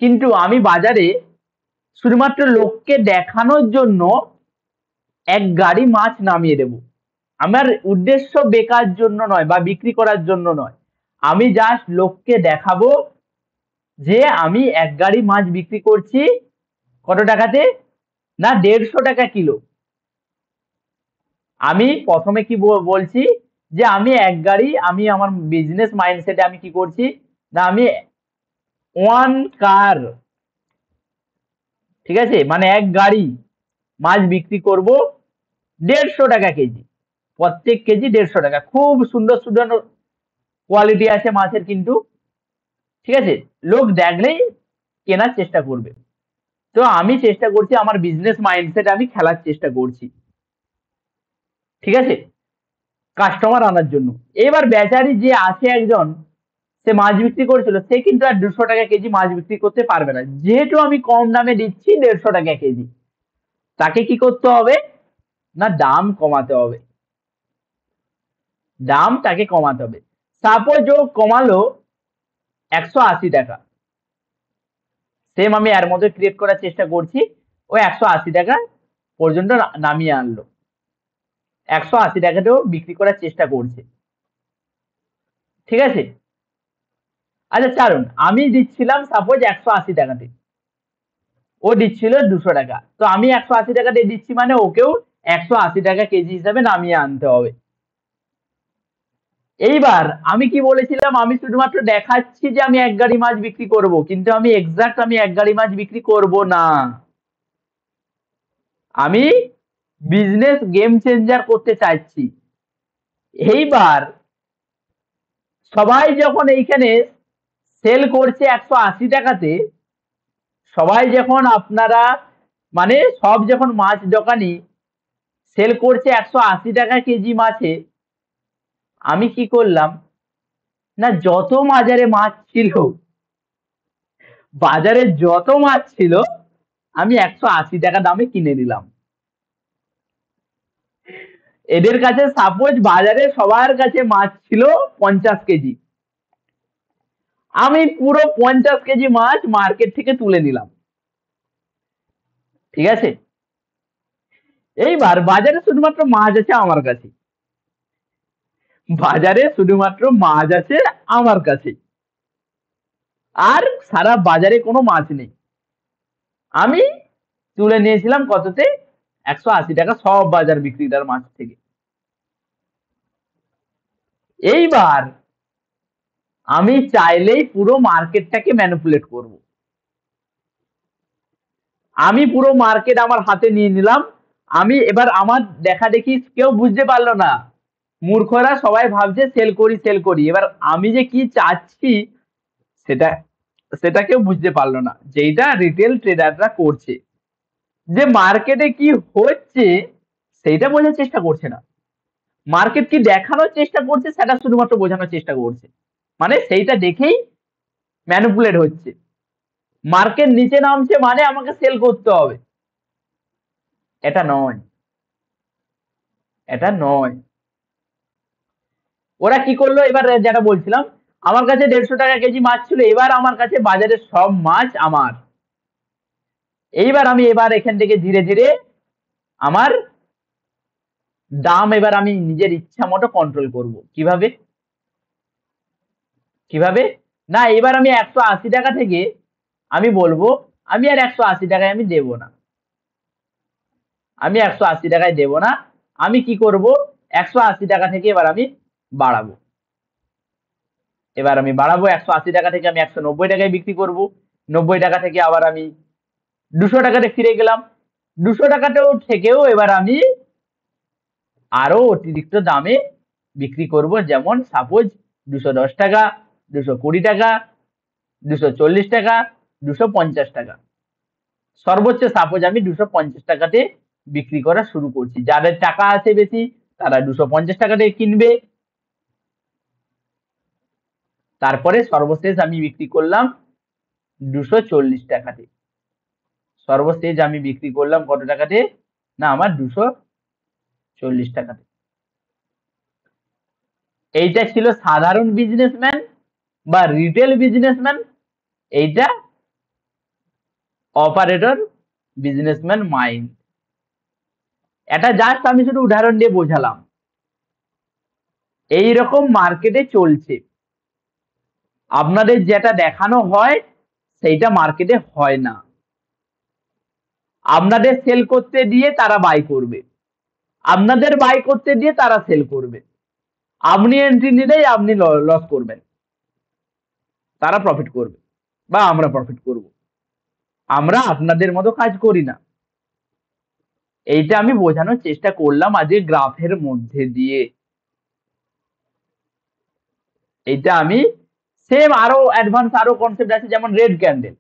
কিন্তু আমি বাজারে শুধুমাত্র লোককে দেখানোর জন্য এক গাড়ি মাছ নামিয়ে দেব। আমার উদ্দেশ্য বেকার জন্য নয় বা বিক্রি করার জন্য নয়, আমি জাস্ট লোককে দেখাবো যে আমি এক গাড়ি মাছ বিক্রি করছি। কত টাকাতে? না 150 টাকা কিলো। আমি প্রথমে কি বলছি যে আমি এক গাড়ি, আমি আমার বিজনেস মাইন্ডসেটে আমি কি করছি, না আমি ওয়ান কার, ঠিক আছে, মানে এক গাড়ি মাছ বিক্রি করব 150 টাকা কেজি। প্রত্যেক কেজি 150 টাকা। খুব সুন্দর সুন্দর কোয়ালিটি আছে মাছের কিন্তু, ঠিক আছে, লোক দেখলেই কেনার চেষ্টা করবে। তো আমি চেষ্টা করছি আমার বিজনেস মাইন্ডসেট আমি খেলার চেষ্টা করছি, ঠিক আছে, কাস্টমার আনার জন্য। এবার বেচারি যে আছে একজন, সে মাছ বিক্রি করেছিল, সে কিন্তু আর 200 টাকা কেজি মাছ বিক্রি করতে পারবে না, যেহেতু আমি কম দামে দিচ্ছি 150 টাকা কেজি। তাকে কি করতে হবে, না দাম কমাতে হবে, দাম তাকে কমাতে হবে। সাপোজ ও কমালো 180 টাকা, সেম আমি এর মধ্যে ক্রিয়েট করার চেষ্টা করছি, ও 180 টাকা পর্যন্ত নামিয়ে আনলো, 180 টাকাতেও বিক্রি করার চেষ্টা করছে, ঠিক আছে। আচ্ছা ছাড়ুন, আমি দিচ্ছিলাম সাপোজ 180 টাকাতে, ও দিচ্ছিল 200 টাকা, তো আমি 180 টাকাতে দিচ্ছি মানে ওকেও 180 টাকা কেজি হিসাবে নামিয়ে আনতে হবে। এইবার আমি কি বলেছিলাম, আমি শুধুমাত্র দেখাচ্ছি যে আমি এক গাড়ি মাছ বিক্রি করব, কিন্তু আমি এক্সাক্ট আমি এক গাড়ি মাছ বিক্রি করব না, আমি বিজনেস গেম চেঞ্জার করতে চাইছি। এইবার সবাই যখন এইখানে সেল করছে 180 টাকাতে, সবাই যখন আপনারা মানে সব যখন মাছ দোকানি সেল করছে 180 টাকা কেজি মাছে, আমি কি করলাম, না যত বাজারে যত মাছ ছিল আমি 180 টাকা দামে কিনে নিলাম। এদের কাছে সাপোজ বাজারে সবার কাছে মাছ ছিল 50 কেজি, আমি পুরো 50 কেজি মাছ মার্কেট থেকে তুলে নিলাম, ঠিক আছে। এইবার বাজারে শুধুমাত্র মাছ আছে আমার কাছে, বাজারে শুধুমাত্র মাছ আছে আমার কাছে, আর সারা বাজারে কোনো মাছ নেই। আমি তুলে নিয়েছিলাম কততে, 180 টাকা, সব বাজার বিক্রিটার মাছ থেকে। এইবার আমি চাইলেই পুরো মার্কেটটাকে ম্যানিপুলেট করব, আমি পুরো মার্কেট আমার হাতে নিয়ে নিলাম। আমি এবার আমার দেখা দেখি কেউ বুঝতে পারলো না, মূর্খরা সবাই ভাবছে সেল করি সেল করি, এবার আমি যে কি চাচ্ছি সেটা সেটা কেউ বুঝতে পারলো না, যেটা রিটেল ট্রেডাররা করছে, যে মার্কেটে কি হচ্ছে সেইটা বোঝার চেষ্টা করছে না। মার্কেট কি দেখানোর চেষ্টা করছে সেটা শুধুমাত্র বোঝানোর চেষ্টা করছে। মানে সেইটা দেখেই ম্যানিপুলেট হচ্ছে। মার্কেট নিচে নামছে মানে আমাকে সেল করতে হবে। এটা নয়, এটা নয়। ওরা কি করলো এবার যেটা বলছিলাম, আমার কাছে 150 টাকা কেজি মাছ ছিল, এবার আমার কাছে বাজারের সব মাছ আমার। এইবার আমি এখান থেকে ধীরে ধীরে আমার দাম এবার আমি নিজের ইচ্ছা মতো কন্ট্রোল করব। কিভাবে? কিভাবে? না এবার আমি 180 টাকা থেকে আমি বলবো আমি আর 180 টাকায় আমি দেব না। আমি 180 টাকায় দেব না। আমি কি করব? 180 টাকা থেকে এবার আমি বাড়াবো। এবার আমি বাড়াবো 180 টাকা থেকে আমি 190 টাকায় বিক্রি করব। 90 টাকা থেকে আবার আমি 200 টাকাতে ফিরে গেলাম। 200 টাকাতেও থেকেও এবার আমি আরো অতিরিক্ত দামে বিক্রি করব। যেমন সাপোজ 210 টাকা, 220 টাকা, 240 টাকা, 250 টাকা। সর্বোচ্চ সাপোজ আমি 250 টাকাতে বিক্রি করা শুরু করছি। যাদের টাকা আছে বেশি তারা 250 টাকাতে কিনবে। তারপরে সর্বশেষ আমি বিক্রি করলাম 240 টাকাতে। সর্বশেষ আমি বিক্রি করলাম কত টাকাতে? না আমার 240 টাকাতে। এইটা ছিল সাধারণ বিজনেসম্যান বা রিটেল বিজনেসম্যান। এইটা অপারেটর বিজনেসম্যান মাইন্ড। এটা জাস্ট আমি শুধু উদাহরণ দিয়ে বোঝালাম। এইরকম মার্কেটে চলছে। আপনাদের যেটা দেখানো হয় সেইটা মার্কেটে হয় না। আপনাদের সেল করতে দিয়ে তারা বাই করবে, আপনাদের বাই করতে দিয়ে তারা সেল করবে। আপনি এন্ট্রি নিলেই আপনি লস করবেন, তারা প্রফিট করবে বা আমরা প্রফিট করব। আমরা আপনাদের মতো কাজ করি না। এইটা আমি বোঝানোর চেষ্টা করলাম আজকে গ্রাফের মধ্যে দিয়ে। এইটা আমি সেম আরো অ্যাডভান্স আরো কনসেপ্ট আছে, যেমন রেড ক্যান্ডেল।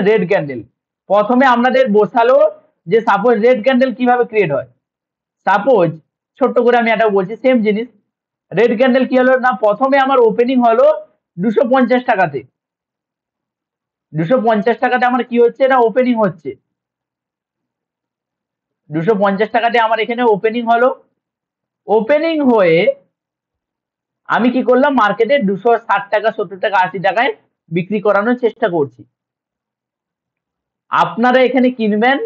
রেড ক্যান্ডেল প্রথমে আপনাদের বসালো যে সাপোজ রেড ক্যান্ডেল কিভাবে ক্রিয়েট হয়। সাপোজ ছোট্ট করে আমি এটা বলছি, সেম জিনিস। রেড ক্যান্ডেল কি হলো না, প্রথমে আমার ওপেনিং হলো 250 টাকাতে। 250 টাকাতে আমার কি হচ্ছে না, ওপেনিং হচ্ছে। 250 টাকাতে আমার এখানে ওপেনিং হলো। ওপেনিং হয়ে আমি কি করলাম, মার্কেটে 260 টাকা 70 টাকা 80 টাকায় বিক্রি করানোর চেষ্টা করছি। আপনারা এখানে কিনবেন,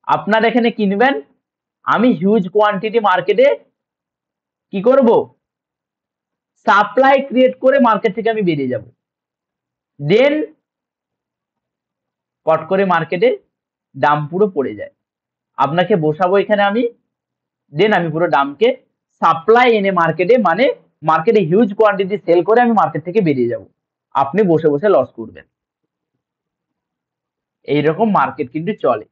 আপনারা এখানে কিনবেন, আমি হিউজ কোয়ান্টিটি মার্কেটে কি করব, সাপ্লাই ক্রিয়েট করে মার্কেট থেকে আমি বেরিয়ে যাব। দেন পট করে মার্কেটে দাম পুরো পড়ে যায়। আপনাকে বসাবো এখানে আমি, দেন আমি পুরো দামকে সাপ্লাই এনে মার্কেটে, মানে মার্কেটে হিউজ কোয়ান্টিটি সেল করে আমি মার্কেট থেকে বেরিয়ে যাব। আপনি বসে বসে লস করবেন। এইরকম মার্কেট কিন্তু চলে।